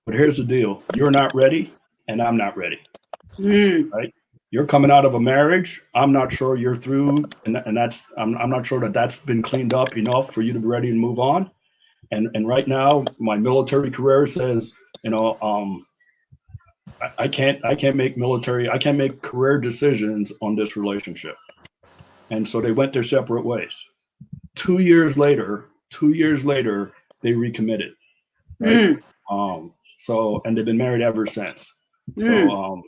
but here's the deal: you're not ready, and I'm not ready. Right? You're coming out of a marriage. I'm not sure you're through, and that's I'm not sure that's been cleaned up enough for you to be ready to move on. And right now, my military career says, I can't make career decisions on this relationship." And so they went their separate ways. 2 years later, they recommitted. Right? And they've been married ever since. So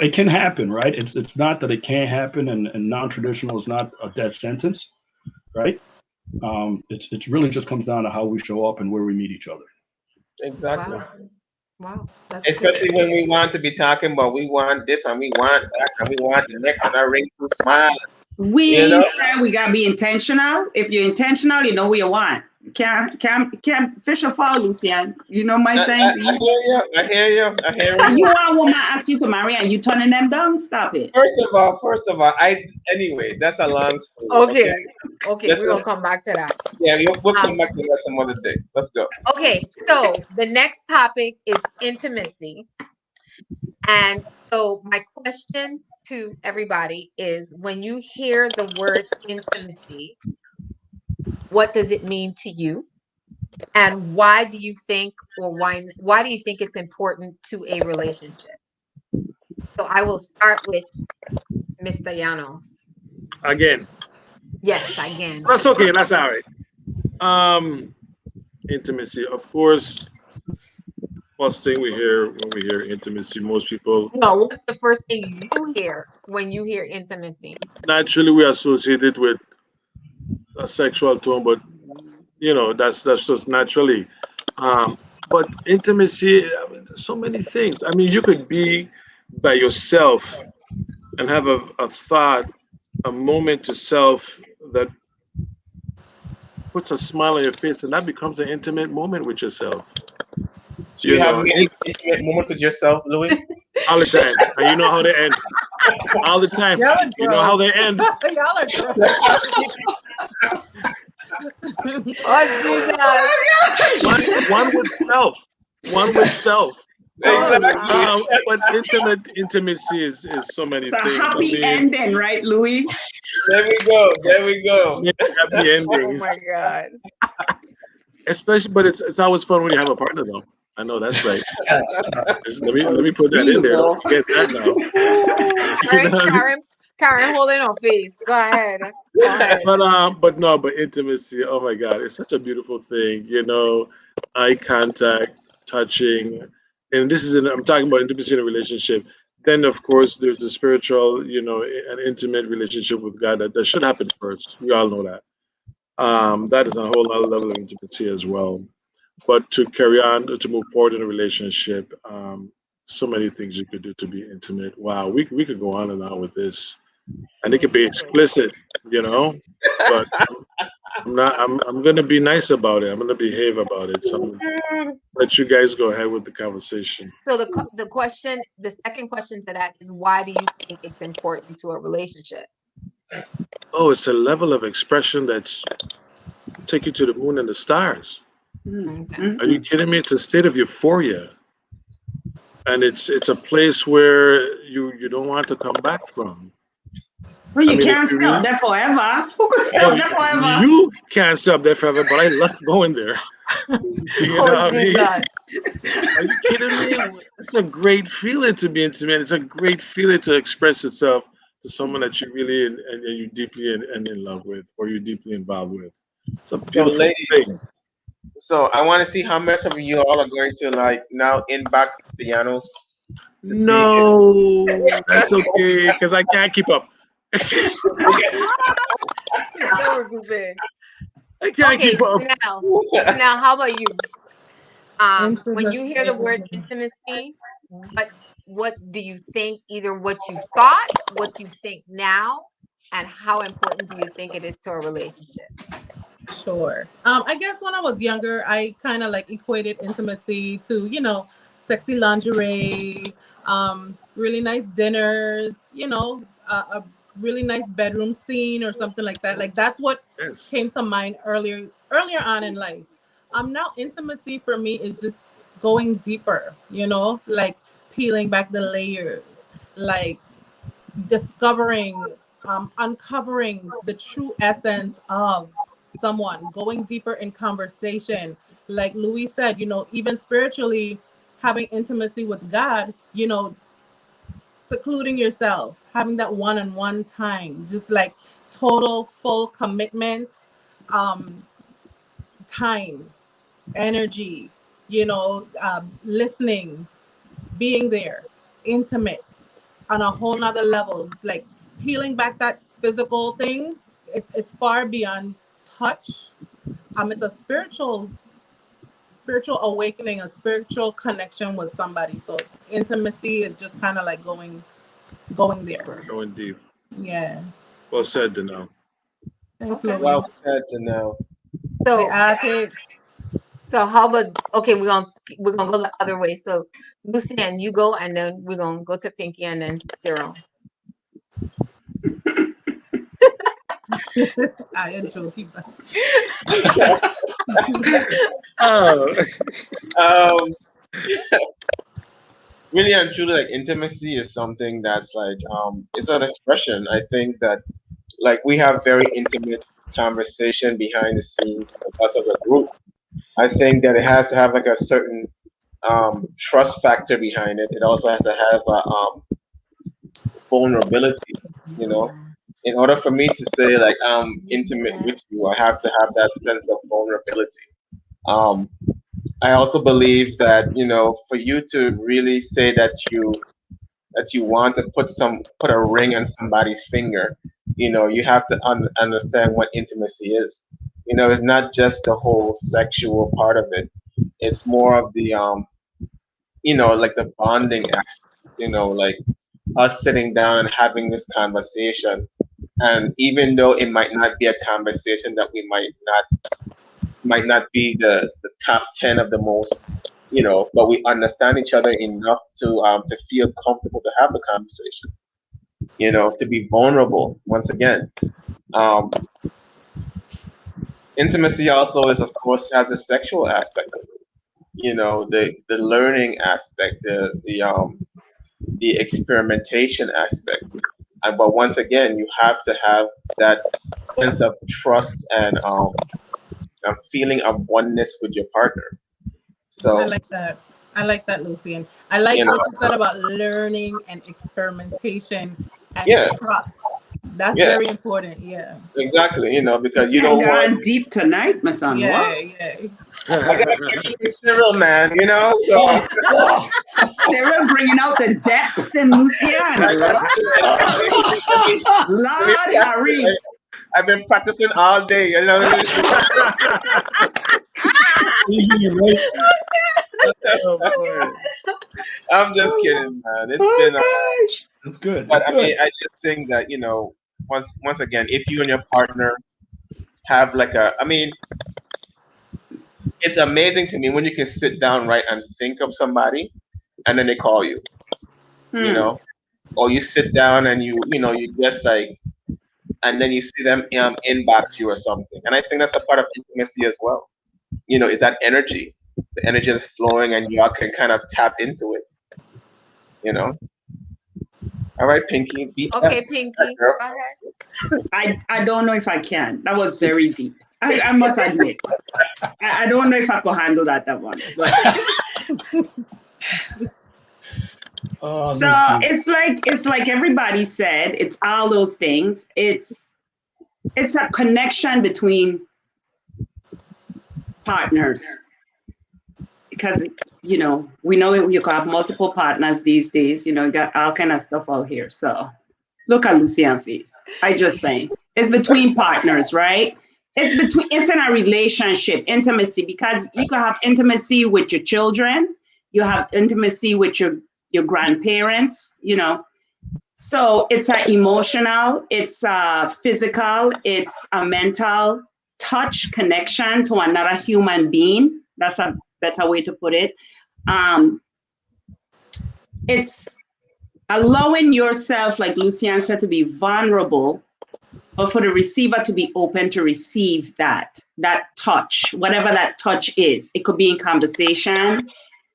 it can happen, right? It's not that it can't happen, and non-traditional is not a death sentence, right? It really just comes down to how we show up and where we meet each other. Exactly. Wow. Especially when we want to be talking about we want this and we want that and we want the next and our ring to smile. We said we gotta be intentional. If you're intentional, you know what you want. Can't fish or fall, Lucian. You know my saying to you. I hear you. And you want a woman ask you to marry and you turning them down? Stop it. First of all, anyway, that's a long story. Okay, we're gonna come back to that. Yeah, we'll come back to that some other day. Let's go. Okay, so the next topic is intimacy. And so my question to everybody is, when you hear the word intimacy, what does it mean to you? And why do you think it's important to a relationship? So I will start with Mr. Llanos. Again. Yes, again. That's okay. That's all right. Intimacy, of course. First thing we hear when we hear intimacy, most people. No, what's the first thing you hear when you hear intimacy? Naturally, we associate it with a sexual tone, but that's just naturally. But intimacy, there's so many things. You could be by yourself and have a thought, a moment to self that puts a smile on your face, and that becomes an intimate moment with yourself. So you have any intimate moments with yourself, Louis? All the time. And you know how they end. All the time. You know how they end. Y'all are One with self. Exactly. But intimacy is so many It's a things. happy ending, right, Louis? There we go. Happy endings. Oh my God. Especially, but it's always fun when you have a partner, though. I know that's right. Let me put that in there. Don't forget that now. Right, Karen, holding her face. Go ahead. But intimacy. Oh my God, it's such a beautiful thing. Eye contact, touching, and I'm talking about intimacy in a relationship. Then, of course, there's the spiritual, an intimate relationship with God that should happen first. We all know that. That is a whole other level of intimacy as well. But to carry on, to move forward in a relationship, so many things you could do to be intimate. Wow, we could go on and on with this, and it could be explicit, But I'm gonna be nice about it. I'm gonna behave about it. So I'm gonna let you guys go ahead with the conversation. So the second question to that is, why do you think it's important to a relationship? Oh, it's a level of expression that's take you to the moon and the stars. Okay. Are you kidding me? It's a state of euphoria, and it's a place where you don't want to come back from. Well, you can't stop there forever. Who could stop there forever? You can't stop there forever, but I love going there. You know what I mean? Are you kidding me? It's a great feeling to be intimate. It's a great feeling to express itself to someone that you really and you deeply and in love with, or you're deeply involved with. It's a So, beautiful ladies, thing. so I want to see how much of you all are going to like now inbox Mr. Llanos to see. No, that's okay, because I can't keep up. So good. I can't Okay, keep up. now how about you? When you hear the word Intimacy. intimacy, what do you think? Either what you thought, what you think now, and how important do you think it is to a relationship? Sure. I guess when I was younger, I kind of like equated intimacy to, sexy lingerie, really nice dinners, a really nice bedroom scene or something like that. Like that's what Yes. came to mind earlier on in life. Now intimacy for me is just going deeper, like peeling back the layers, like discovering, uncovering the true essence of someone, going deeper in conversation. Like Louis said, even spiritually, having intimacy with God, secluding yourself, having that one-on-one time, just like total full commitment, time, energy, listening, being there, intimate on a whole nother level, like peeling back that physical thing. It's far beyond touch. It's a spiritual awakening, a spiritual connection with somebody. So intimacy is just kind of like going there. Going deep. Yeah. Well said, Danelle. Thanks, Okay. Louis. Well said to know. The So, ethics. so how about okay? We're gonna go the other way. So, Lucian, you go, and then we're gonna go to Pinky, and then Cyril. I am joking. Oh, Really and truly, like intimacy is something that's like it's an expression. I think that like we have very intimate conversation behind the scenes of us as a group. I think that it has to have like a certain trust factor behind it. It also has to have a vulnerability. You know, in order for me to say like I'm intimate with you, I have to have that sense of vulnerability. Um, I also believe that for you to really say that you want to put a ring on somebody's finger, you have to understand what intimacy is. It's not just the whole sexual part of it. It's more of the like the bonding aspect. Like us sitting down and having this conversation, and even though it might not be a conversation that we might not be the top 10 of the most, but we understand each other enough to feel comfortable to have the conversation, to be vulnerable once again. Um, Intimacy also is, of course, has a sexual aspect of it. The learning aspect, the experimentation aspect. But once again, you have to have that sense of trust and feeling of oneness with your partner. So I like that, Lucian. I like You know. what you said about learning and experimentation and Yeah. trust. That's Yeah. very important. Yeah. exactly, because you You're don't going want. deep tonight, my son. Yeah. What? Yeah. I gotta keep you Cyril, man. So Oh, Sarah bringing out the depths in Luciana. Lord Harry. I've been practicing all day. oh boy. I'm just kidding, man. It's Oh, been. gosh. It's good. But It's I good. mean, I just think that once again, if you and your partner have like it's amazing to me when you can sit down, right, and think of somebody, and then they call you, or you sit down and you just like, and then you see them inbox you or something, and I think that's a part of intimacy as well. Is that energy, the energy that's flowing, and y'all can kind of tap into it. All right, Pinky, beat Okay, that, Pinky, girl. go ahead. I don't know if I can. That was very deep. I must admit. I don't know if I could handle that one. But. Oh, So it's like everybody said, it's all those things. It's a connection between partners. Because we know you can have multiple partners these days, you got all kind of stuff out here. So look at Lucian's face. I just saying. It's between partners, right? It's in a relationship, intimacy, because you can have intimacy with your children, you have intimacy with your grandparents, So it's a emotional, it's a physical, it's a mental touch connection to another human being. That's a better way to put it. It's allowing yourself, like Lucian said, to be vulnerable, but for the receiver to be open to receive that touch, whatever that touch is. It could be in conversation,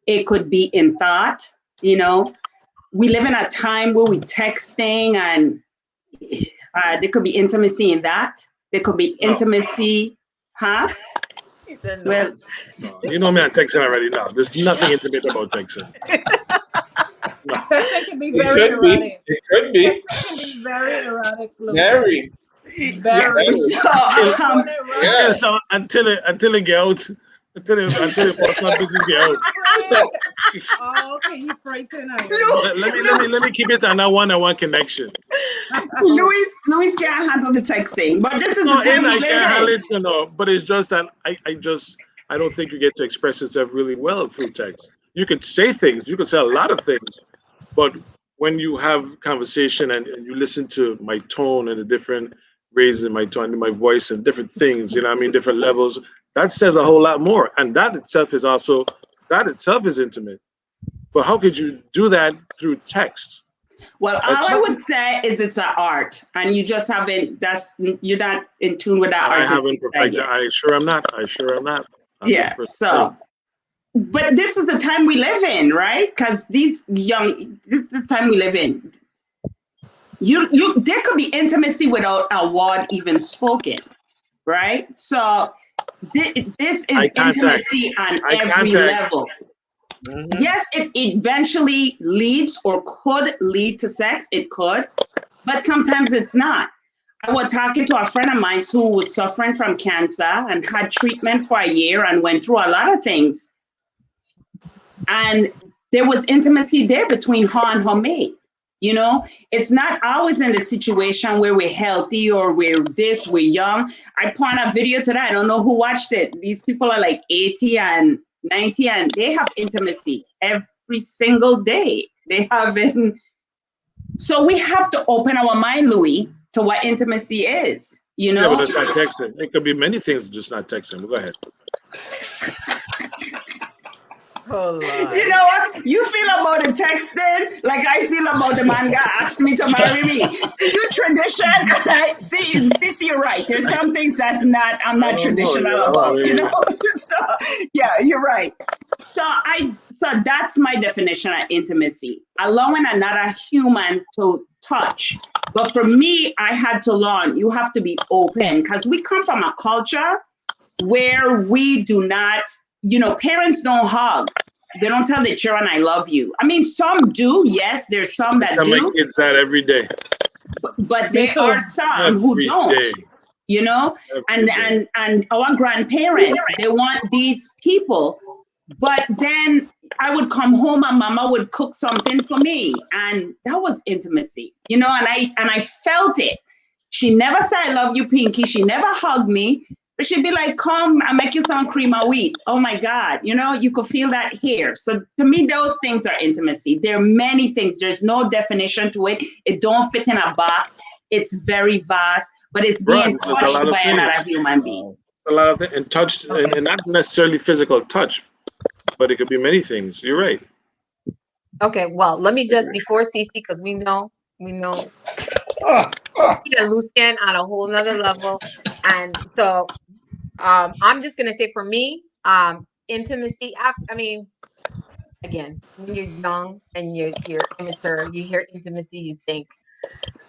it could be in thought. We live in a time where we're texting, and there could be intimacy in that. There could be intimacy, huh? He said no. Well, You know me on texting already now. There's nothing intimate about texting. Texting can be It very could be. erotic. It could be. Texting can be very erotic. Louis. Very. Very. so, Yeah. Just until it get out, until the personal business get out. Oh, okay, you frightened her. Let me keep it on that one-on-one connection. Louis can't handle the texting, but this is the time we I live can't handle in. it, but it's just that I don't think you get to express yourself really well through text. You could say things, you could say a lot of things, but when you have conversation and you listen to my tone and the different raises in my tone and my voice and different things, different levels, that says a whole lot more. And that itself is intimate. But how could you do that through text? Well, all I would say is it's an art, and you just haven't. You're not in tune with that I artistic haven't perfected. side yet. I sure am not. Yeah. So, but this is the time we live in, right? Because this is the time we live in. There could be intimacy without a word even spoken, right? So this is intimacy on every level. Mhm. Yes, it eventually leads or could lead to sex. It could, but sometimes it's not. I was talking to a friend of mine who was suffering from cancer and had treatment for a year and went through a lot of things. And there was intimacy there between her and her mate. It's not always in the situation where we're healthy or we're young. I put on a video today. I don't know who watched it. These people are like 80 and 90, and they have intimacy every single day. They have been. So we have to open our mind, Louis, to what intimacy is. Yeah, but that's not texting. It could be many things, just not texting. Go ahead. Oh, Lord. You know what? You feel about the texting like I feel about the man guy asked me to marry me. See, you tradition, right? See, you're right. There's some things I'm not traditional about, So, yeah, you're right. So that's my definition of intimacy. Allowing another human to touch. But for me, I had to learn, you have to be open, because we come from a culture where we do not, parents don't hug. They don't tell their children, I love you. I mean, some do. Yes, there's some that do. My kids that every day. But there are some who don't, and our grandparents, they want these people. But then I would come home and mama would cook something for me. And that was intimacy, and I felt it. She never said, I love you, Pinky. She never hugged me. But she'd be like, come, I'll make you some cream of wheat. Oh my God, you could feel that here. So to me, those things are intimacy. There are many things. There's no definition to it. It don't fit in a box. It's very vast, but it's being touched by another human being. A lot of things, and touched, and not necessarily physical touch, but it could be many things. You're right. Okay, well, let me just, before Cece, because we know Lucian on a whole nother level. And so I'm just gonna say, for me, intimacy, again, when you're young and you're immature, you hear intimacy, you think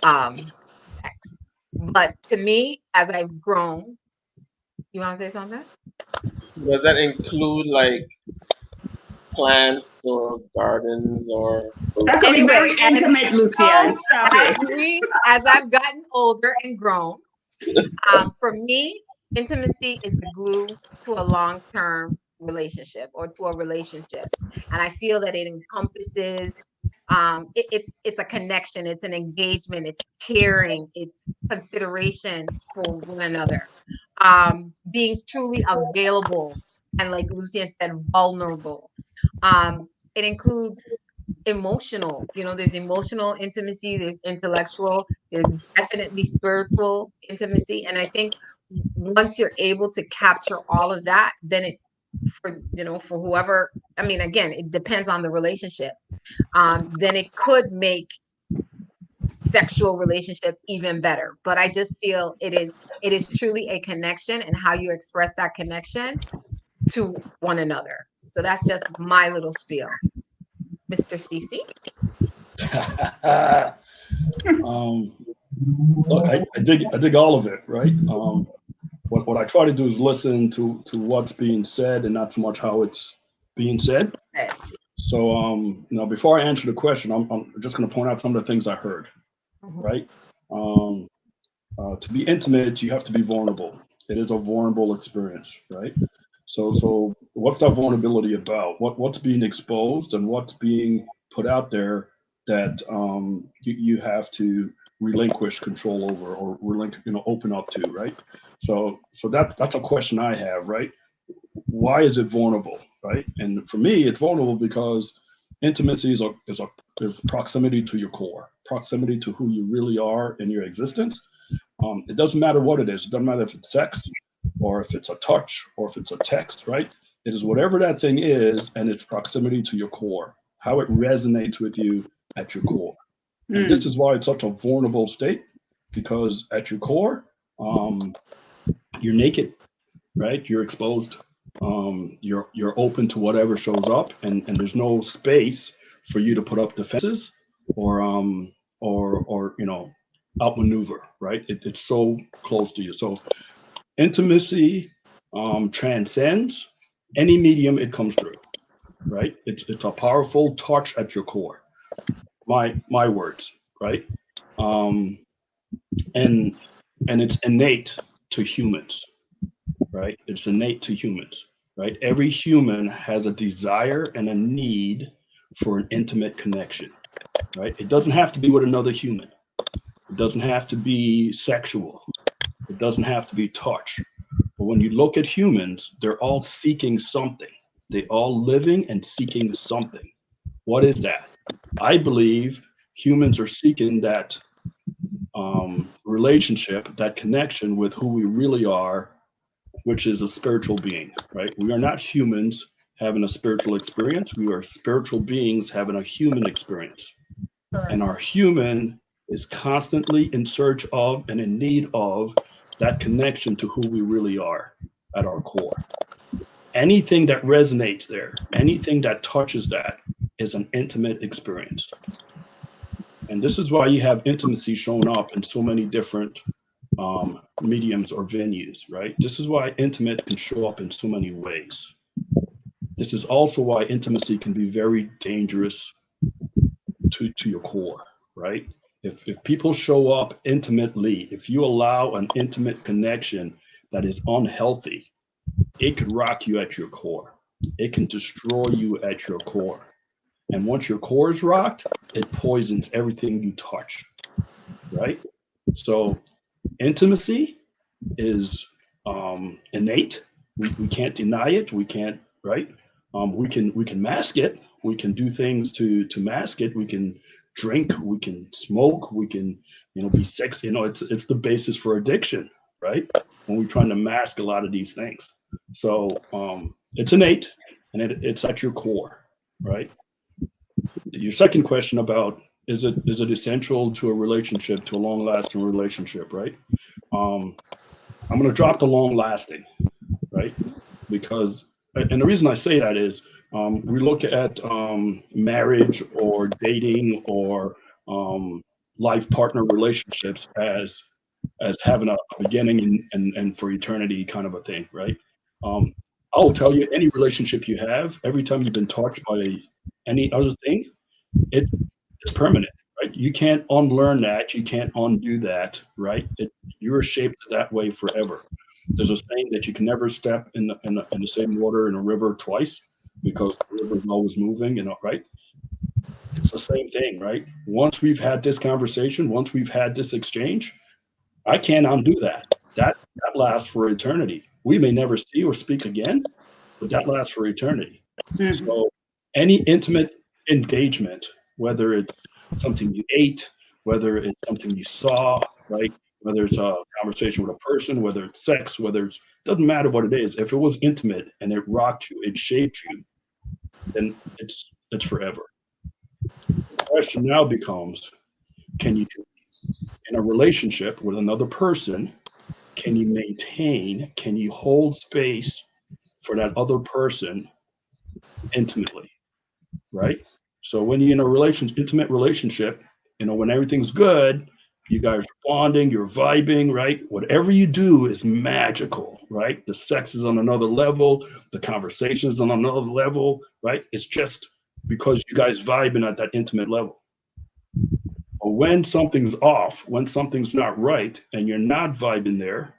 sex. But to me, as I've grown, You want to say something? Does that include like plants or gardens or? That could be Anyway, very intimate, Lucian. Stop as it. as I've gotten older and grown, for me, intimacy is the glue to a long-term relationship or to a relationship, and I feel that it encompasses. It's a connection, it's an engagement, it's caring, it's consideration for one another, being truly available, and like Lucian said, vulnerable. It includes emotional, there's emotional intimacy, there's intellectual, there's definitely spiritual intimacy. And I think once you're able to capture all of that, then it, for whoever, I mean, again, it depends on the relationship. Then it could make sexual relationships even better. But I just feel it is truly a connection, and how you express that connection to one another. So that's just my little spiel. Mr. CC? Look, I dig all of it, right? What I try to do is listen to what's being said and not so much how it's being said. So, before I answer the question, I'm just going to point out some of the things I heard, right? To be intimate, you have to be vulnerable. It is a vulnerable experience, right? So what's that vulnerability about? What's being exposed and what's being put out there that you have to relinquish control over, or open up to, right? So that's a question I have, right? Why is it vulnerable, right? And for me, it's vulnerable because intimacy is proximity to your core, proximity to who you really are in your existence. It doesn't matter what it is. It doesn't matter if it's sex, or if it's a touch, or if it's a text, right? It is whatever that thing is, and it's proximity to your core, how it resonates with you at your core. And this is why it's such a vulnerable state, because at your core, you're naked, right? You're exposed. You're open to whatever shows up, and there's no space for you to put up defenses or outmaneuver, right? It's so close to you. So intimacy transcends any medium it comes through, right? It's a powerful touch at your core. My words, right? And it's innate to humans, right? It's innate to humans, right? Every human has a desire and a need for an intimate connection, right? It doesn't have to be with another human. It doesn't have to be sexual. It doesn't have to be touch. But when you look at humans, they're all seeking something. They're all living and seeking something. What is that? I believe humans are seeking that relationship, that connection with who we really are, which is a spiritual being, right? We are not humans having a spiritual experience. We are spiritual beings having a human experience. And our human is constantly in search of and in need of that connection to who we really are at our core. Anything that resonates there, anything that touches that, is an intimate experience. And this is why you have intimacy showing up in so many different mediums or venues, right? This is why intimate can show up in so many ways. This is also why intimacy can be very dangerous to your core, right? If people show up intimately, if you allow an intimate connection that is unhealthy, it could rock you at your core. It can destroy you at your core. And once your core is rocked, it poisons everything you touch, right? So intimacy is innate. We can't deny it. We can't, right? We can mask it. We can do things to mask it. We can drink. We can smoke. We can, be sexy. It's the basis for addiction, right? When we're trying to mask a lot of these things. So it's innate, and it's at your core, right? Your second question about is it essential to a relationship, to a long-lasting relationship, right? I'm going to drop the long-lasting, right? Because, and the reason I say that is we look at marriage or dating or life partner relationships as as having a beginning and for eternity kind of a thing, right? I'll tell you, any relationship you have, every time you've been touched by any other thing, it's permanent, right? You can't unlearn that. You can't undo that, right? You're shaped that way forever. There's a saying that you can never step in the same water in a river twice because the river is always moving, right? It's the same thing, right? Once we've had this conversation, once we've had this exchange, I can't undo that. That lasts for eternity. We may never see or speak again, but that lasts for eternity. Mhm. So any intimate engagement, whether it's something you ate, whether it's something you saw, right? Whether it's a conversation with a person, whether it's sex, doesn't matter what it is. If it was intimate and it rocked you, it shaped you, then it's forever. The question now becomes, can you, in a relationship with another person, can you hold space for that other person intimately, right? So when you're in a intimate relationship, when everything's good, you guys are bonding, you're vibing, right? Whatever you do is magical, right? The sex is on another level, the conversation is on another level, right? It's just because you guys vibing at that intimate level. But when something's off, when something's not right, and you're not vibing there,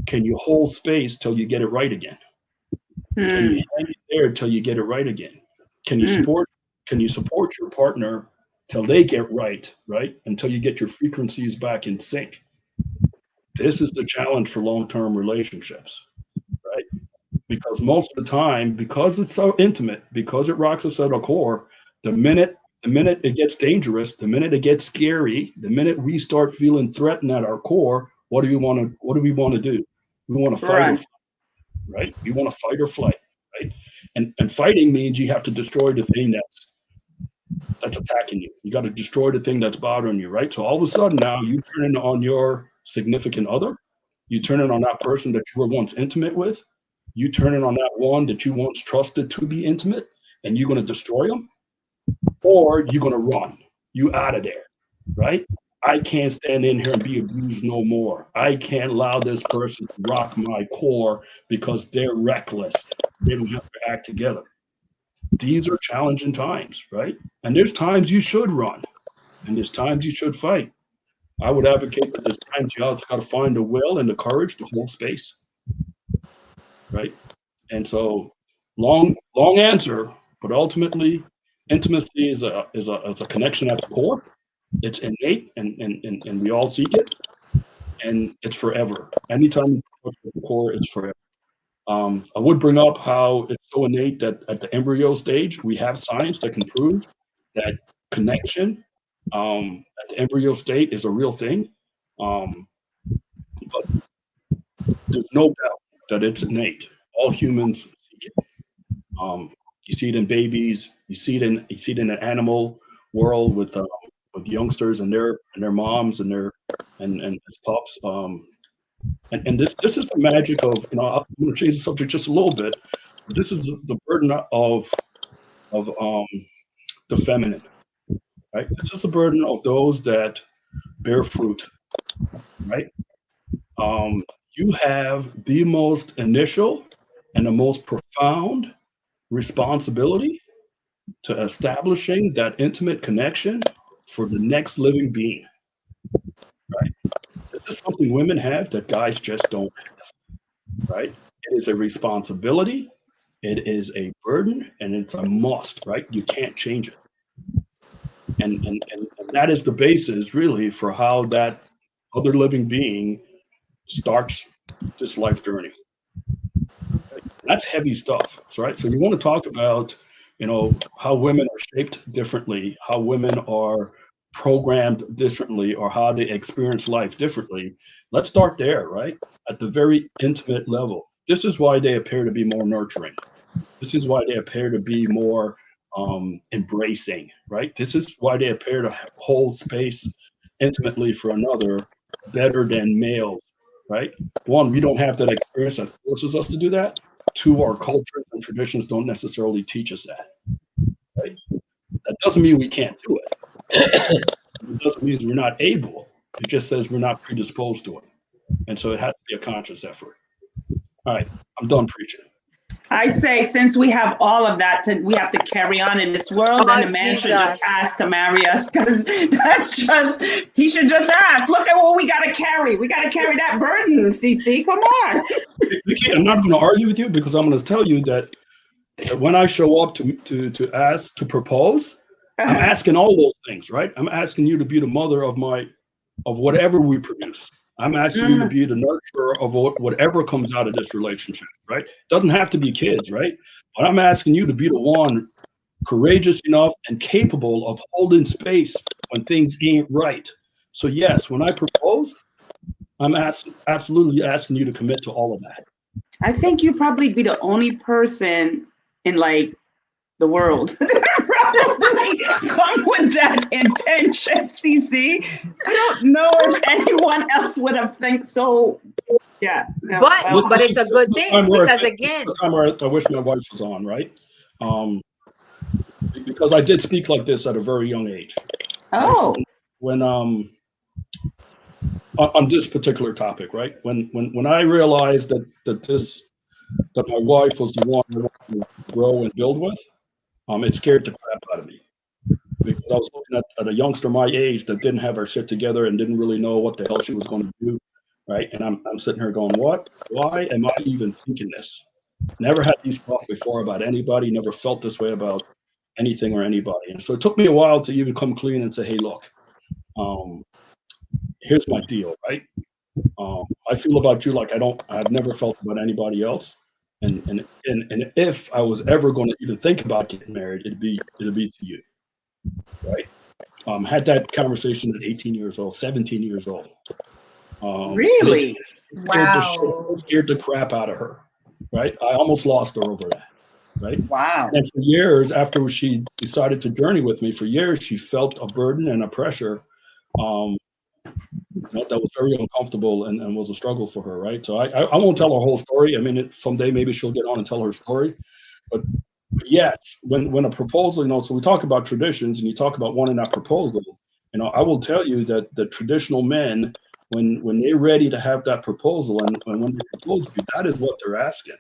can you hold space till you get it right again? Can you hang it there till you get it right again? Can you support your partner till they get right, until you get your frequencies back in sync? This is the challenge for long-term relationships, right? Because most of the time, because it's so intimate, because it rocks us at our core, the minute it gets dangerous, the minute it gets scary, the minute we start feeling threatened at our core, what do we want to do? We want to fight or flight, right? We want to fight or flight, right? And fighting means you have to destroy the thing that's attacking you. You got to destroy the thing that's bothering you, right? So all of a sudden now you turn on your significant other, you turn it on that person that you were once intimate with, you turn it on that one that you once trusted to be intimate, and you're going to destroy them, or you're going to run. You out of there, right? I can't stand in here and be abused no more. I can't allow this person to rock my core because they're reckless. They don't have to act together. These are challenging times, right? And there's times you should run, and there's times you should fight. I would advocate that there's times you also got to find the will and the courage to hold space, right? And so, long answer, but ultimately, intimacy is a connection at the core. It's innate, and we all seek it, and it's forever. Anytime you touch the core, it's forever. I would bring up how it's so innate that at the embryo stage, we have science that can prove that connection at the embryo state is a real thing. But there's no doubt that it's innate. All humans seek it. You see it in babies. You see it in the animal world with youngsters and their moms and their pups. And this is the magic of, I'm going to change the subject just a little bit. But this is the burden of the feminine, right? This is the burden of those that bear fruit, right? You have the most initial and the most profound responsibility to establishing that intimate connection for the next living being, right? This is something women have that guys just don't have, right? It is a responsibility, it is a burden, and it's a must, right? You can't change it. And that is the basis, really, for how that other living being starts this life journey. Okay? That's heavy stuff, right? So you want to talk about, how women are shaped differently, how women are programmed differently, or how they experience life differently. Let's start there, right? At the very intimate level. This is why they appear to be more nurturing. This is why they appear to be more embracing, right? This is why they appear to hold space intimately for another better than males, right? One, we don't have that experience that forces us to do that. Two, our cultures and traditions don't necessarily teach us that, right? That doesn't mean we can't do it. It doesn't mean we're not able. It just says we're not predisposed to it. And so it has to be a conscious effort. All right, I'm done preaching. I say, since we have all of that, we have to carry on in this world, then a man should just ask to marry us, because he should just ask. Look at what we got to carry. We got to carry that burden, CC. Come on. Vicky, I'm not going to argue with you, because I'm going to tell you that when I show up to ask to propose, I'm asking all those things, right? I'm asking you to be the mother of whatever we produce. I'm asking you to be the nurturer of whatever comes out of this relationship, right? Doesn't have to be kids, right? But I'm asking you to be the one courageous enough and capable of holding space when things ain't right. So yes, when I propose, I'm absolutely asking you to commit to all of that. I think you probably be the only person in like the world that probably come with that intention, CC. I don't know if anyone else would have think so. Yeah. No, but it's a good thing, because again, the time where I wish my wife was on, right? Because I did speak like this at a very young age. Oh. When on this particular topic, right? When I realized that my wife was the one I wanted to grow and build with, it scared the crap out of me, because I was looking at a youngster my age that didn't have her shit together and didn't really know what the hell she was going to do, right? And I'm sitting here going, what? Why am I even thinking this? Never had these thoughts before about anybody, never felt this way about anything or anybody. And so it took me a while to even come clean and say, hey, look, here's my deal, right? I feel about you like I've never felt about anybody else. And if I was ever going to even think about getting married, it'd be to you, right? Had that conversation at 18 years old, 17 years old. Really? It scared the crap out of her, right? I almost lost her over that, right? Wow. And for years, after she decided to journey with me, for years she felt a burden and a pressure that was very uncomfortable and was a struggle for her, right? So I won't tell her whole story. I mean, someday maybe she'll get on and tell her story. But yes, when a proposal, so we talk about traditions and you talk about wanting that proposal, I will tell you that the traditional men, when they're ready to have that proposal and when they propose to you, that is what they're asking,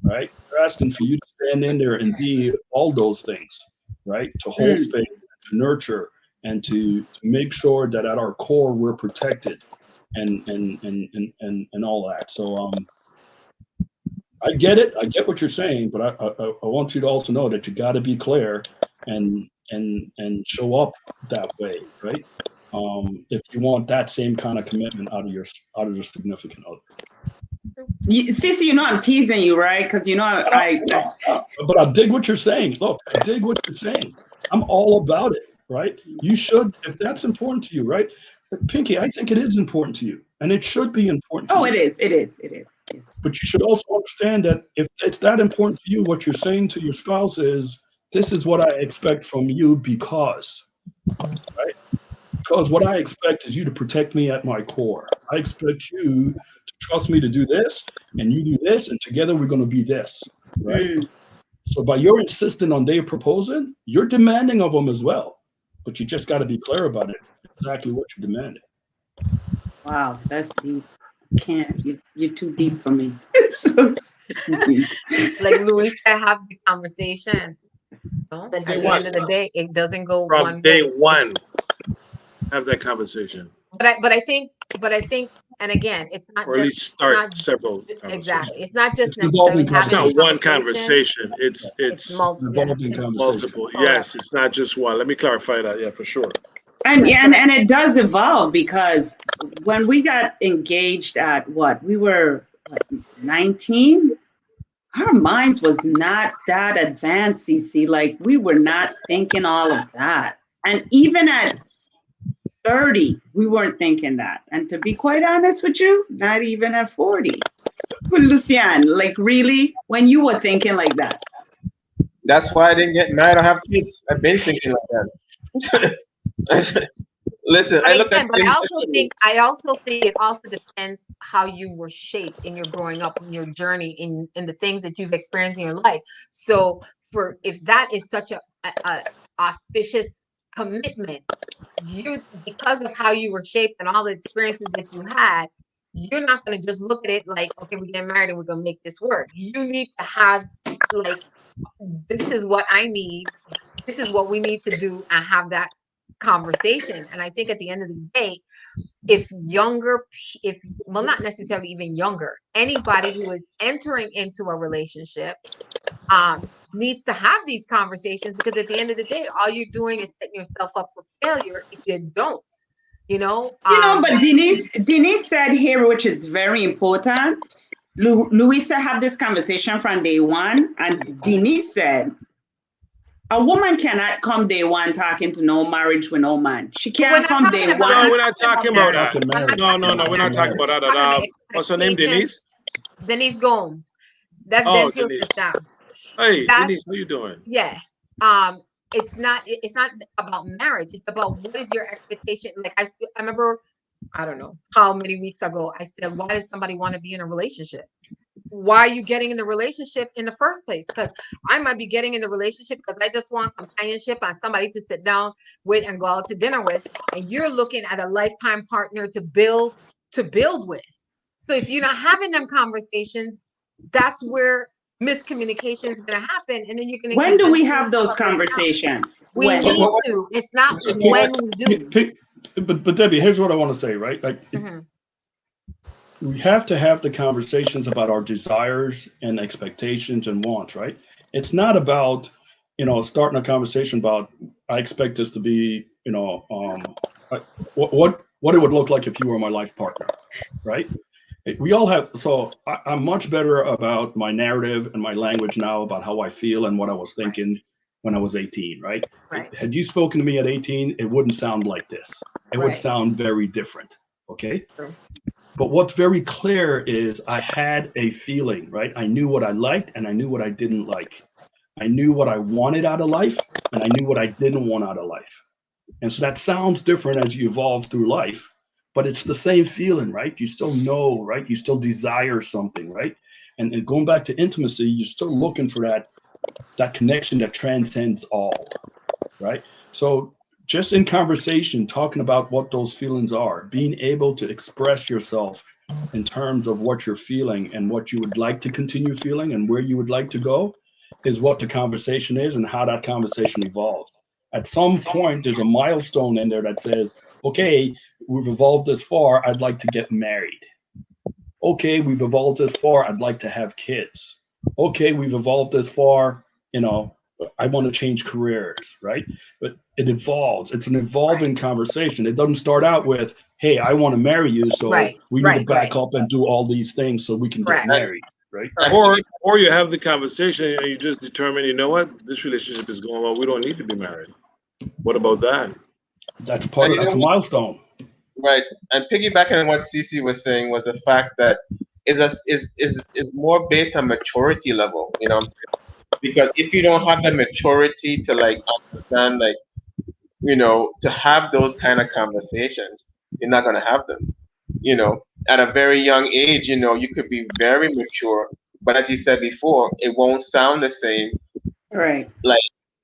right? They're asking for you to stand in there and be all those things, right? To hold space, to nurture, and to make sure that at our core we're protected and all that. So I get it. I get what you're saying, but I want you to also know that you got to be clear and show up that way, right? If you want that same kind of commitment out of your significant other. Cece, I'm teasing you, right? Because But I dig what you're saying. Look, I dig what you're saying. I'm all about it, right? You should, if that's important to you, right? Pinky, I think it is important to you, and it should be important to you. Oh, it is. But you should also understand that if it's that important to you, what you're saying to your spouse is, this is what I expect from you because, right? Because what I expect is you to protect me at my core. I expect you to trust me to do this, and you do this, and together we're going to be this, right? So by your insisting on their proposing, you're demanding of them as well. But you just got to be clear about it, exactly what you're demanding. Wow, that's deep. You're too deep for me. So deep. Like Louis said, have the conversation. At the end of the day, it doesn't go From one day way. one, have that conversation. But I think, and again, it's not Or at least just start several conversations. exactly. It's not just It's evolving necessarily having It's not a one conversation. It's Evolving conversation. multiple. Yes, it's not just one. Let me clarify that. Yeah, for sure. And it does evolve, because when we got engaged at we were 19, our minds was not that advanced, CC. Like, we were not thinking all of that. And even at 30, we weren't thinking that. And to be quite honest with you, not even at 40. Well, Lucian, like, really, when you were thinking like that? That's why I didn't get married or have kids. I've been thinking like that. Listen, I also think it also depends how you were shaped in your growing up, in your journey, in the things that you've experienced in your life. So if that is such a auspicious commitment, because of how you were shaped and all the experiences that you had, you're not going to just look at it like, okay, we're getting married and we're going to make this work. You need to have like, this is what I need. This is what we need to do, and have that conversation. And I think at the end of the day, well, not necessarily even younger, anybody who is entering into a relationship needs to have these conversations, because at the end of the day, all you're doing is setting yourself up for failure if you don't, But Denise said here, which is very important. Louisa had this conversation from day one, and Denise said, a woman cannot come day one talking to no marriage with no man. She can't come day one. No, we're not talking about that. Talking marriage. No, we're not talking about that at all. What's her name, Denise? Denise Gomes. That's Oh, Denfield Denise. Down. Hey, Denise, how you doing? Yeah. It's not about marriage. It's about what is your expectation. Like I remember, I don't know how many weeks ago, I said, why does somebody want to be in a relationship? Why are you getting in the relationship in the first place? Because I might be getting in the relationship because I just want companionship and somebody to sit down with and go out to dinner with. And you're looking at a lifetime partner to build with. So if you're not having them conversations, that's where miscommunication is going to happen. And then you're going to. When do we have those conversations? We need to. It's not when we do. But Debbie, here's what I want to say, right? Like, we have to have the conversations about our desires and expectations and wants, right? It's not about, starting a conversation about, I expect this to be, what it would look like if you were my life partner, right? We all have, so I'm much better about my narrative and my language now about how I feel and what I was thinking when I was 18, right? Had you spoken to me at 18, it wouldn't sound like this. It would sound very different, okay? True. But what's very clear is I had a feeling, right? I knew what I liked and I knew what I didn't like. I knew what I wanted out of life and I knew what I didn't want out of life. And so that sounds different as you evolve through life, but it's the same feeling, right? You still know, right? You still desire something, right? And going back to intimacy, you're still looking for that connection that transcends all, right? So just in conversation, talking about what those feelings are, being able to express yourself in terms of what you're feeling and what you would like to continue feeling and where you would like to go is what the conversation is and how that conversation evolves. At some point, there's a milestone in there that says, okay, we've evolved this far, I'd like to get married. Okay, we've evolved this far, I'd like to have kids. Okay, we've evolved this far, I want to change careers, right? But it evolves. It's an evolving conversation. It doesn't start out with, hey, I want to marry you, so we need to back up and do all these things so we can get married, right? Or you have the conversation and you just determine, you know what, this relationship is going well, we don't need to be married. What about that? That's that's a milestone. Right. And piggybacking on what Cece was saying was the fact that is more based on maturity level, you know what I'm saying? Because if you don't have the maturity to understand, to have those kind of conversations, you're not gonna have them. At a very young age, you could be very mature, but as you said before, it won't sound the same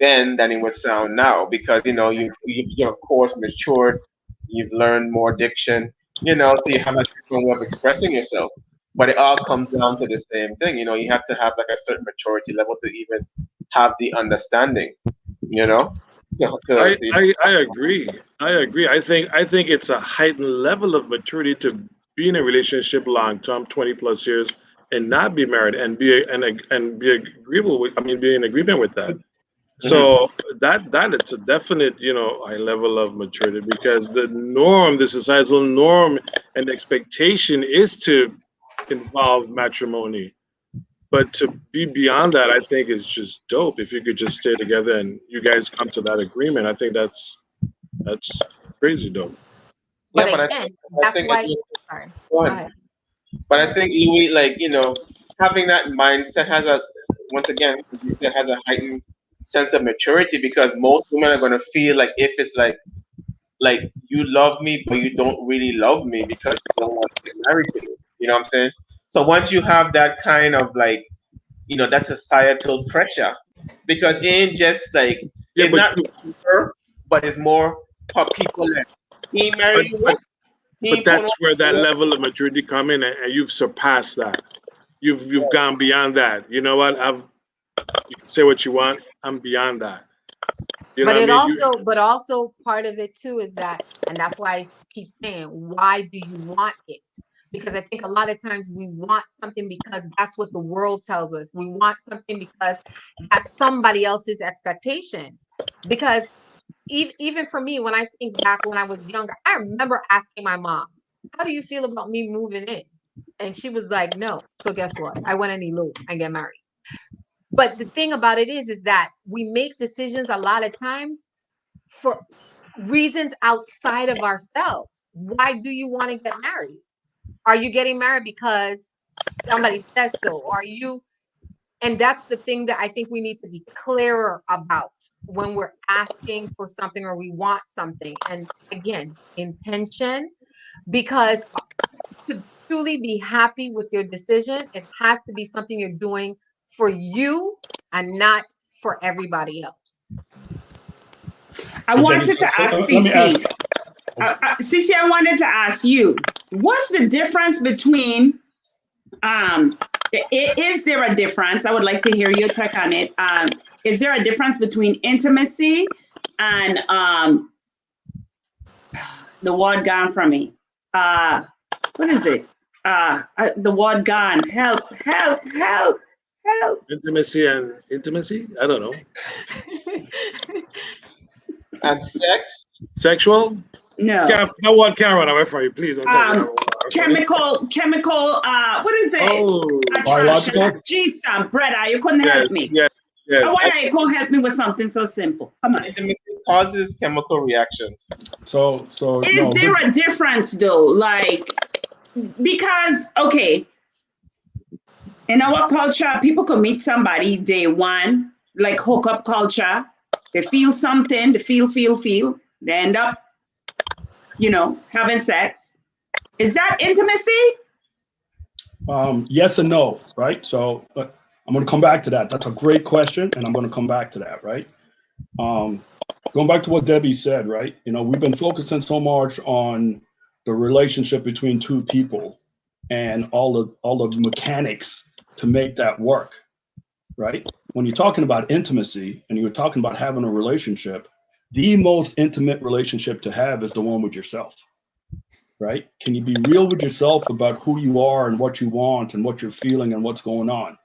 then than it would sound now, because you of course matured, you've learned more diction, so you have a different way of expressing yourself. But it all comes down to the same thing. You have to have a certain maturity level to even have the understanding. I agree. I think it's a heightened level of maturity to be in a relationship long term, 20 plus years, and not be married and be agreeable with. Be in agreement with that. So that it's a definite, high level of maturity, because the norm, the societal norm and expectation is to involve matrimony. But to be beyond that, I think is just dope. If you could just stay together and you guys come to that agreement, I think that's crazy dope. But yeah, again, that's why. Sorry. Go ahead. But I think Louis, having that mindset has a heightened sense of maturity, because most women are going to feel like if it's like you love me but you don't really love me because you don't want to get married to me. You know what I'm saying? So once you have that kind of that societal pressure, because it ain't just it's not her, but it's more for people that he marry you. But that's where that level of maturity come in, and you've surpassed that. You've gone beyond that. You know what? You can say what you want. I'm beyond that. You know But what it I mean? also, but also part of it too is that, and that's why I keep saying, why do you want it? Because I think a lot of times we want something because that's what the world tells us. We want something because that's somebody else's expectation. Because even for me, when I think back when I was younger, I remember asking my mom, how do you feel about me moving in? And she was like, no. So guess what? I went and eloped and get married. But the thing about it is that we make decisions a lot of times for reasons outside of ourselves. Why do you want to get married? Are you getting married because somebody says so? Are you? And that's the thing that I think we need to be clearer about when we're asking for something or we want something. And again, intention, because to truly be happy with your decision, it has to be something you're doing for you and not for everybody else. I wanted to So ask let me ask. Cece. Cece, I wanted to ask you, what's the difference between, is there a difference? I would like to hear your take on it. Is there a difference between intimacy and the word gone from me? What is it? The word gone. Help. Intimacy and intimacy? I don't know. And sex? Sexual? No. No one can run away from you, please. Don't tell me. Chemical, what is it? Oh, biological? Geez, Bretta, you couldn't help me. yes. Why you couldn't help me with something so simple? Come on. Intimacy causes chemical reactions. So Is there a difference though? Like, because, okay, in our culture, people could meet somebody day one, like hookup culture. They feel something, they feel. They end up, having sex. Is that intimacy? Yes and no, right? So I'm going to come back to that. That's a great question, and I'm going to come back to that, right? Going back to what Debbie said, right? We've been focusing so much on the relationship between two people and all the mechanics to make that work, right? When you're talking about intimacy and you're talking about having a relationship, the most intimate relationship to have is the one with yourself, right? Can you be real with yourself about who you are and what you want and what you're feeling and what's going on?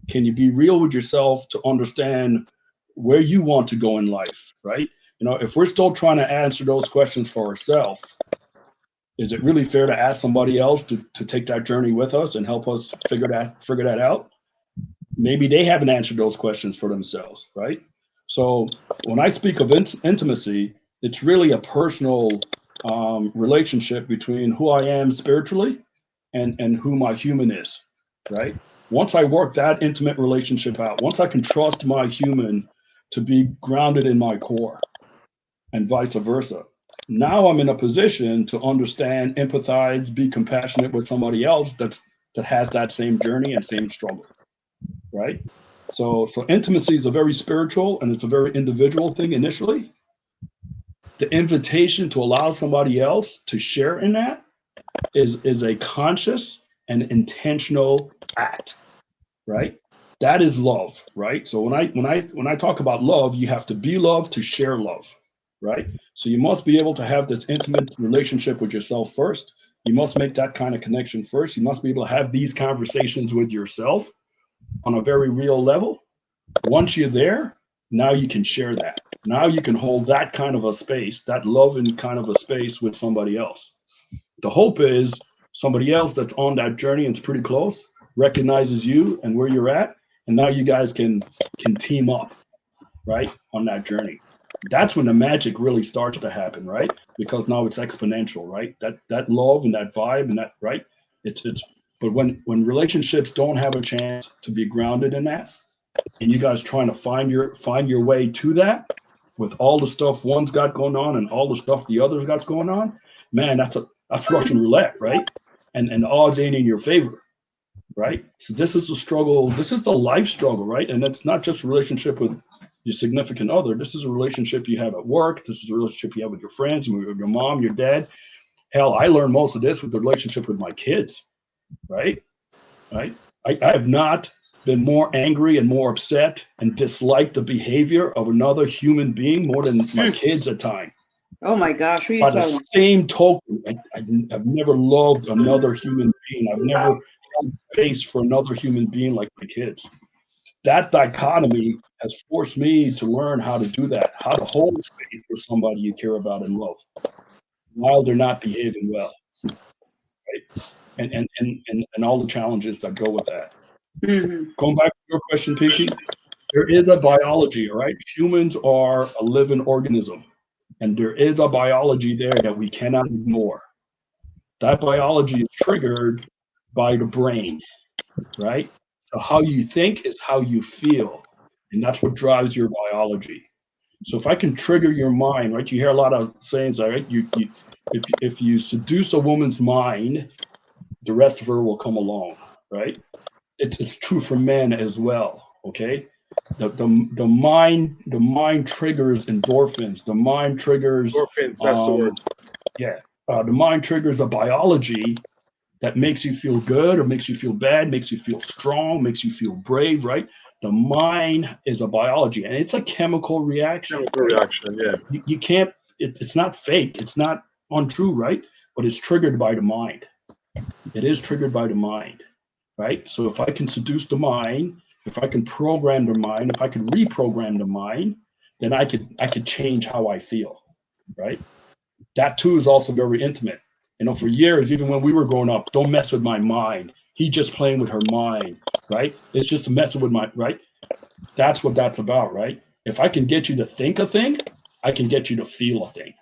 Can you be real with yourself to understand where you want to go in life, right? If we're still trying to answer those questions for ourselves, is it really fair to ask somebody else to take that journey with us and help us figure that out? Maybe they haven't answered those questions for themselves, right? So when I speak of intimacy, it's really a personal relationship between who I am spiritually and who my human is, right? Once I work that intimate relationship out, once I can trust my human to be grounded in my core and vice versa, now I'm in a position to understand, empathize, be compassionate with somebody else that has that same journey and same struggle, right? So intimacy is a very spiritual and it's a very individual thing initially. The invitation to allow somebody else to share in that is a conscious and intentional act, right? That is love, right? So when I talk about love, you have to be loved to share love, right? So you must be able to have this intimate relationship with yourself first. You must make that kind of connection first. You must be able to have these conversations with yourself on a very real level. Once you're there, now you can share that. Now you can hold that kind of a space, that loving kind of a space with somebody else. The hope is somebody else that's on that journey and it's pretty close recognizes you and where you're at, and now you guys can team up, right, on that journey. That's when the magic really starts to happen, right? Because now it's exponential, right? That love and that vibe and that, right? It's but when relationships don't have a chance to be grounded in that, and you guys trying to find your way to that with all the stuff one's got going on and all the stuff the other's got going on, man, that's Russian roulette, right? And the odds ain't in your favor, right? So this is the struggle. This is the life struggle, right? And it's not just a relationship with your significant other. This is a relationship you have at work. This is a relationship you have with your friends, with your mom, your dad. Hell, I learned most of this with the relationship with my kids, right? I have not been more angry and more upset and disliked the behavior of another human being more than my kids at times. Oh my gosh, who are you By the talking? same token, I've never loved another human being. I've never held space for another human being like my kids. That dichotomy has forced me to learn how to do that, how to hold space for somebody you care about and love while they're not behaving well, right? And all the challenges that go with that. Mhm. Going back to your question, Pinky, there is a biology, all right? Humans are a living organism, and there is a biology there that we cannot ignore. That biology is triggered by the brain, right? So how you think is how you feel, and that's what drives your biology. So if I can trigger your mind, right? You hear a lot of sayings, right? If you seduce a woman's mind, the rest of her will come along, right? It's true for men as well. Okay, the mind triggers endorphins. The mind triggers Endorphins, that's the word. the mind triggers a biology that makes you feel good or makes you feel bad, makes you feel strong, makes you feel brave, right? The mind is a biology, and it's a chemical reaction. Chemical reaction, yeah. You can't. It's not fake. It's not untrue, right? But it's triggered by the mind. It is triggered by the mind, right? So if I can seduce the mind, if I can program the mind, if I can reprogram the mind, then I could change how I feel, right? That too is also very intimate. You know, for years, even when we were growing up, don't mess with my mind. He just playing with her mind, right? It's just messing with my, right? That's what that's about, right? If I can get you to think a thing, I can get you to feel a thing.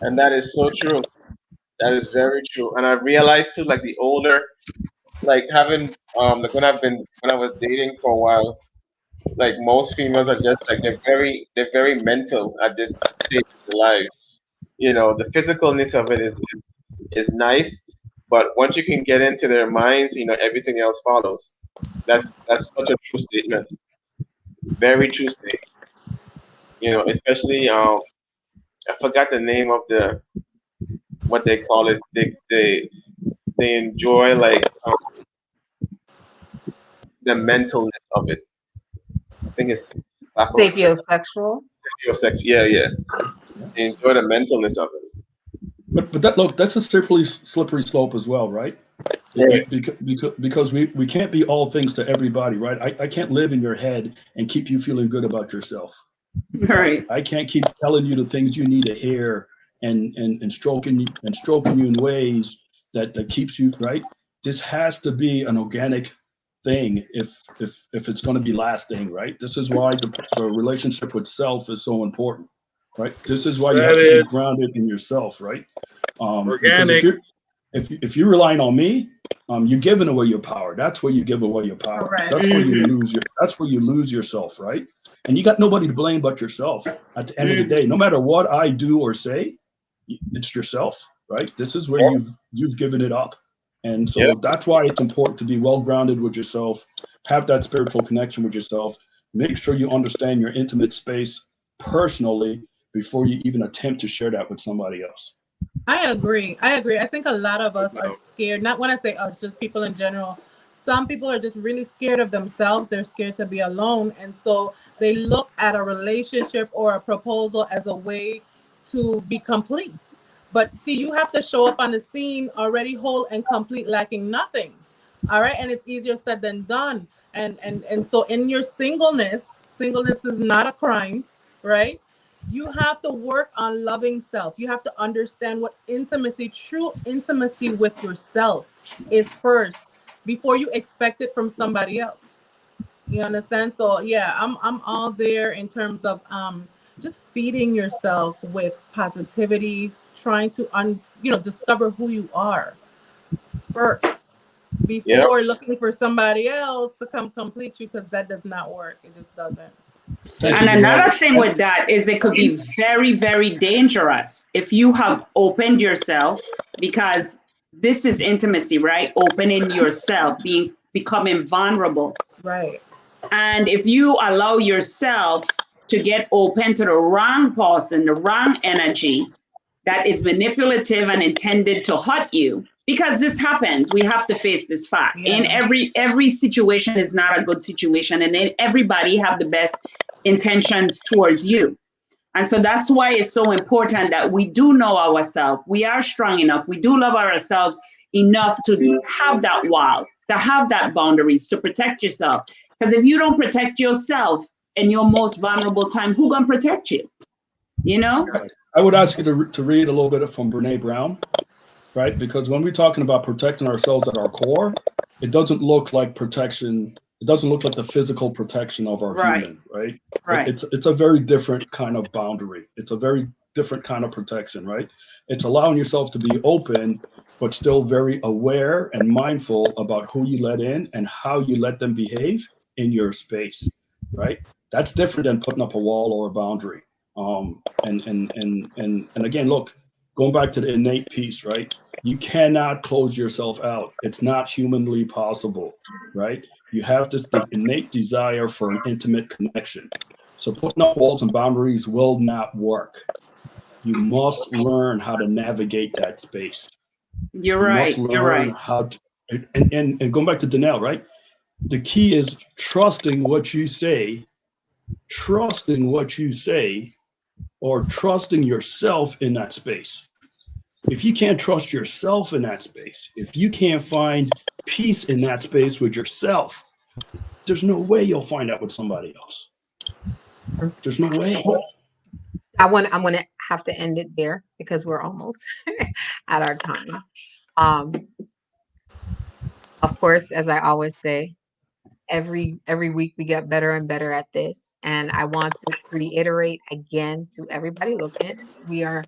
And that is so true. That is very true. And I realized too, like the older, like having like when I was dating for a while, like most females are just like they're very mental at this stage of their lives. You know, the physicalness of it is nice, but once you can get into their minds, you know, everything else follows. That's such a true statement. Very true statement. You know, especially I forgot the name of the what they call it. They enjoy like the mentalness of it. I think it's Sapiosexual. sex. Yeah, yeah. They enjoy the mentalness of it. But that's a slippery slope as well, right? Right. Because we can't be all things to everybody, right? I can't live in your head and keep you feeling good about yourself. Right. I can't keep telling you the things you need to hear and stroking you in ways that keeps you right. This has to be an organic thing if it's going to be lasting, right? This is why the relationship with self is so important, right? This is why you have to be grounded in yourself, right? Organic. If you're relying on me, you're giving away your power. That's where you give away your power. Correct. That's where you lose yourself, right? And you got nobody to blame but yourself at the end of the day. No matter what I do or say, it's yourself, right? This is where you've given it up. And so that's why it's important to be well grounded with yourself, have that spiritual connection with yourself, make sure you understand your intimate space personally before you even attempt to share that with somebody else. I agree. I think a lot of us are scared. Not when I say us, just people in general. Some people are just really scared of themselves. They're scared to be alone. And so they look at a relationship or a proposal as a way to be complete. But see, you have to show up on the scene already whole and complete, lacking nothing. All right. And it's easier said than done. And so in your singleness is not a crime, right? You have to work on loving self. You have to understand what true intimacy with yourself is first before you expect it from somebody else. You understand? So yeah, I'm all there in terms of just feeding yourself with positivity, trying to discover who you are first before looking for somebody else to come complete you, because that does not work. It just doesn't. And another thing with that is it could be very, very dangerous if you have opened yourself, because this is intimacy, right? Opening yourself, becoming vulnerable. Right. And if you allow yourself to get open to the wrong person, the wrong energy, that is manipulative and intended to hurt you, because this happens. We have to face this fact. Yeah. In every situation is not a good situation, and then everybody have the best intentions towards you. And so that's why it's so important that we do know ourselves. We are strong enough. We do love ourselves enough to have that wall, to have that boundaries, to protect yourself. Because if you don't protect yourself in your most vulnerable time, who gonna protect you? You know? I would ask you to read a little bit from Brene Brown, right? Because when we're talking about protecting ourselves at our core, it doesn't look like protection. It doesn't look like the physical protection of our Right. human, right? Right. It's a very different kind of boundary. It's a very different kind of protection, right? It's allowing yourself to be open, but still very aware and mindful about who you let in and how you let them behave in your space, right? That's different than putting up a wall or a boundary. And again, look, going back to the innate piece, right? You cannot close yourself out. It's not humanly possible, right? You have this innate desire for an intimate connection. So putting up walls and boundaries will not work. You must learn how to navigate that space. You're right. You're right. How to, and going back to Danelle, right? The key is trusting what you say, or trusting yourself in that space. If you can't trust yourself in that space, if you can't find peace in that space with yourself, there's no way you'll find that with somebody else. There's no way. I'm gonna have to end it there because we're almost at our time. Of course, as I always say, every week we get better and better at this. And I want to reiterate again to everybody looking, we are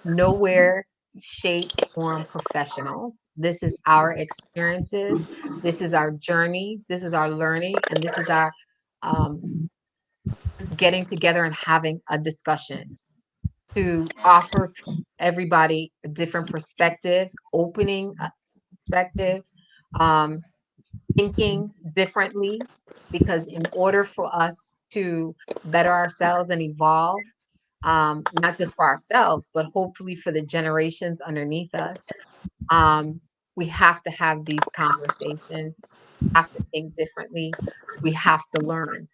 nowhere shape form professionals. This is our experiences, this is our journey, this is our learning, and this is our just getting together and having a discussion to offer everybody a different perspective, opening a perspective, thinking differently, because in order for us to better ourselves and evolve, not just for ourselves, but hopefully for the generations underneath us, we have to have these conversations, we have to think differently, we have to learn.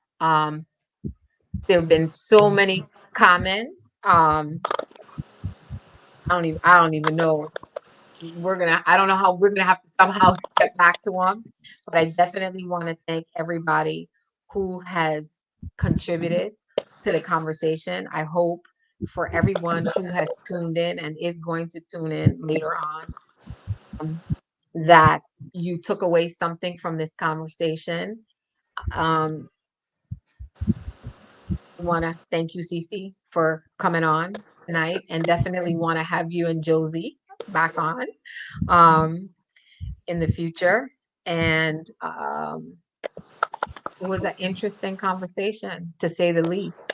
There have been so many comments. I don't even know. I don't know how we're gonna have to somehow get back to them, but I definitely want to thank everybody who has contributed to the conversation. I hope for everyone who has tuned in and is going to tune in later on, that you took away something from this conversation. I want to thank you, Cece, for coming on tonight, and definitely want to have you and Josie back on in the future. And it was an interesting conversation, to say the least.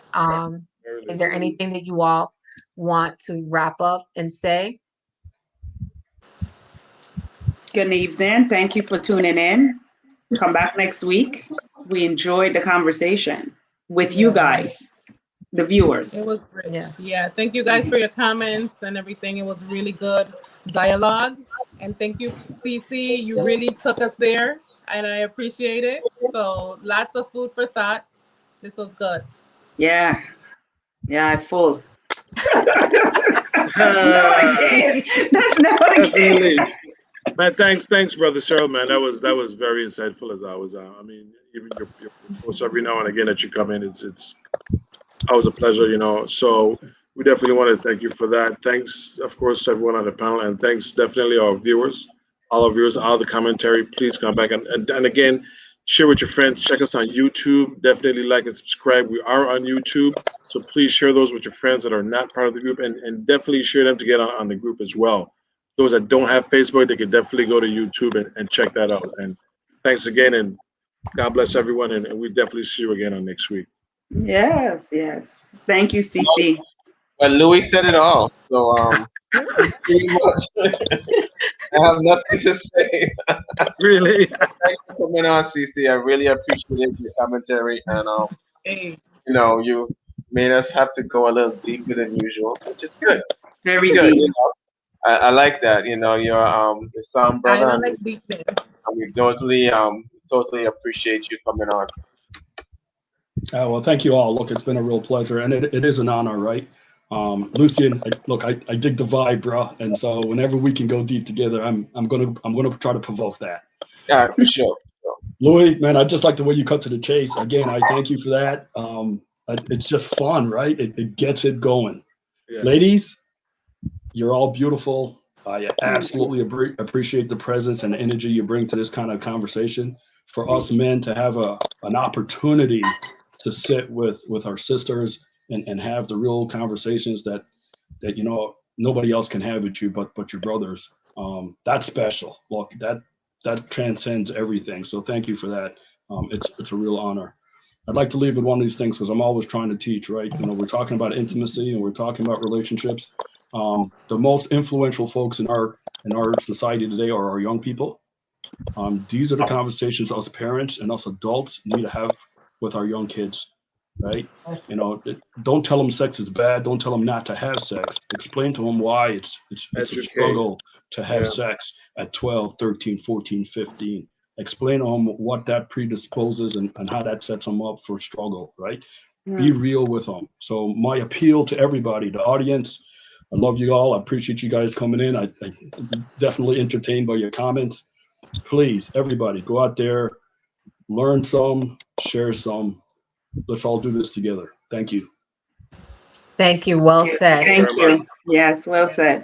Is there anything that you all want to wrap up and say? Good evening. Thank you for tuning in. Come back next week. We enjoyed the conversation with you guys, the viewers. It was great. Yeah. Yeah. Thank you guys for your comments and everything. It was really good dialogue. And thank you, Cece. You really took us there, and I appreciate it. So lots of food for thought. This was good. Yeah. Yeah, I'm full. That's never the case. That's never the case. Definitely. Man, thanks, brother Cyril, man. That was very insightful as always. I mean, even your posts every now and again that you come in, it's always a pleasure, you know. So we definitely want to thank you for that. Thanks, of course, to everyone on the panel, and thanks definitely our viewers, all the commentary. Please come back and again, share with your friends. Check us on YouTube. Definitely like and subscribe. We are on YouTube, so please share those with your friends that are not part of the group, and definitely share them to get on the group as well. Those that don't have Facebook, they can definitely go to YouTube and check that out. And thanks again, and God bless everyone, and we definitely see you again on next week. Yes. Thank you, CC. Well, Louis said it all. So pretty much, I have nothing to say. Really? Thank you for coming on, CC. I really appreciate your commentary, and Hey. you know, you made us have to go a little deeper than usual, which is good. Very Good, deep. you know. I like that. You know, you're the Sam I brother, don't and like deep names. we totally appreciate you coming on. Well, thank you all. Look, it's been a real pleasure, and it is an honor, right? Lucian, I dig the vibe, bro, and so whenever we can go deep together, I'm gonna try to provoke that. Yeah, for sure. Louis, man, I just like the way you cut to the chase. Again, I thank you for that. It's just fun, right? It gets it going. Yeah. Ladies, you're all beautiful. I absolutely appreciate the presence and the energy you bring to this kind of conversation. For us men to have an opportunity to sit with our sisters and have the real conversations that you know nobody else can have with you but your brothers. That's special. Look, that transcends everything. So thank you for that. It's a real honor. I'd like to leave with one of these things because I'm always trying to teach, right? You know, we're talking about intimacy and we're talking about relationships. The most influential folks in our society today are our young people. These are the conversations us parents and us adults need to have with our young kids, right? You know, don't tell them sex is bad. Don't tell them not to have sex. Explain to them why it's a Educate. struggle to have Yeah. sex at 12, 13, 14, 15. Explain to them what that predisposes and how that sets them up for struggle, right? Be real with them. So my appeal to everybody, the audience, I love you all. I appreciate you guys coming in. I definitely entertained by your comments. Please, everybody, go out there, learn some, share some. Let's all do this together. Thank you. Thank you. Well said. Thank you. Yes, well said.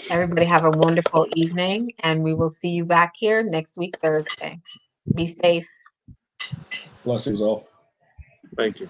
Everybody have a wonderful evening, and we will see you back here next week, Thursday. Be safe. Blessings all. Thank you.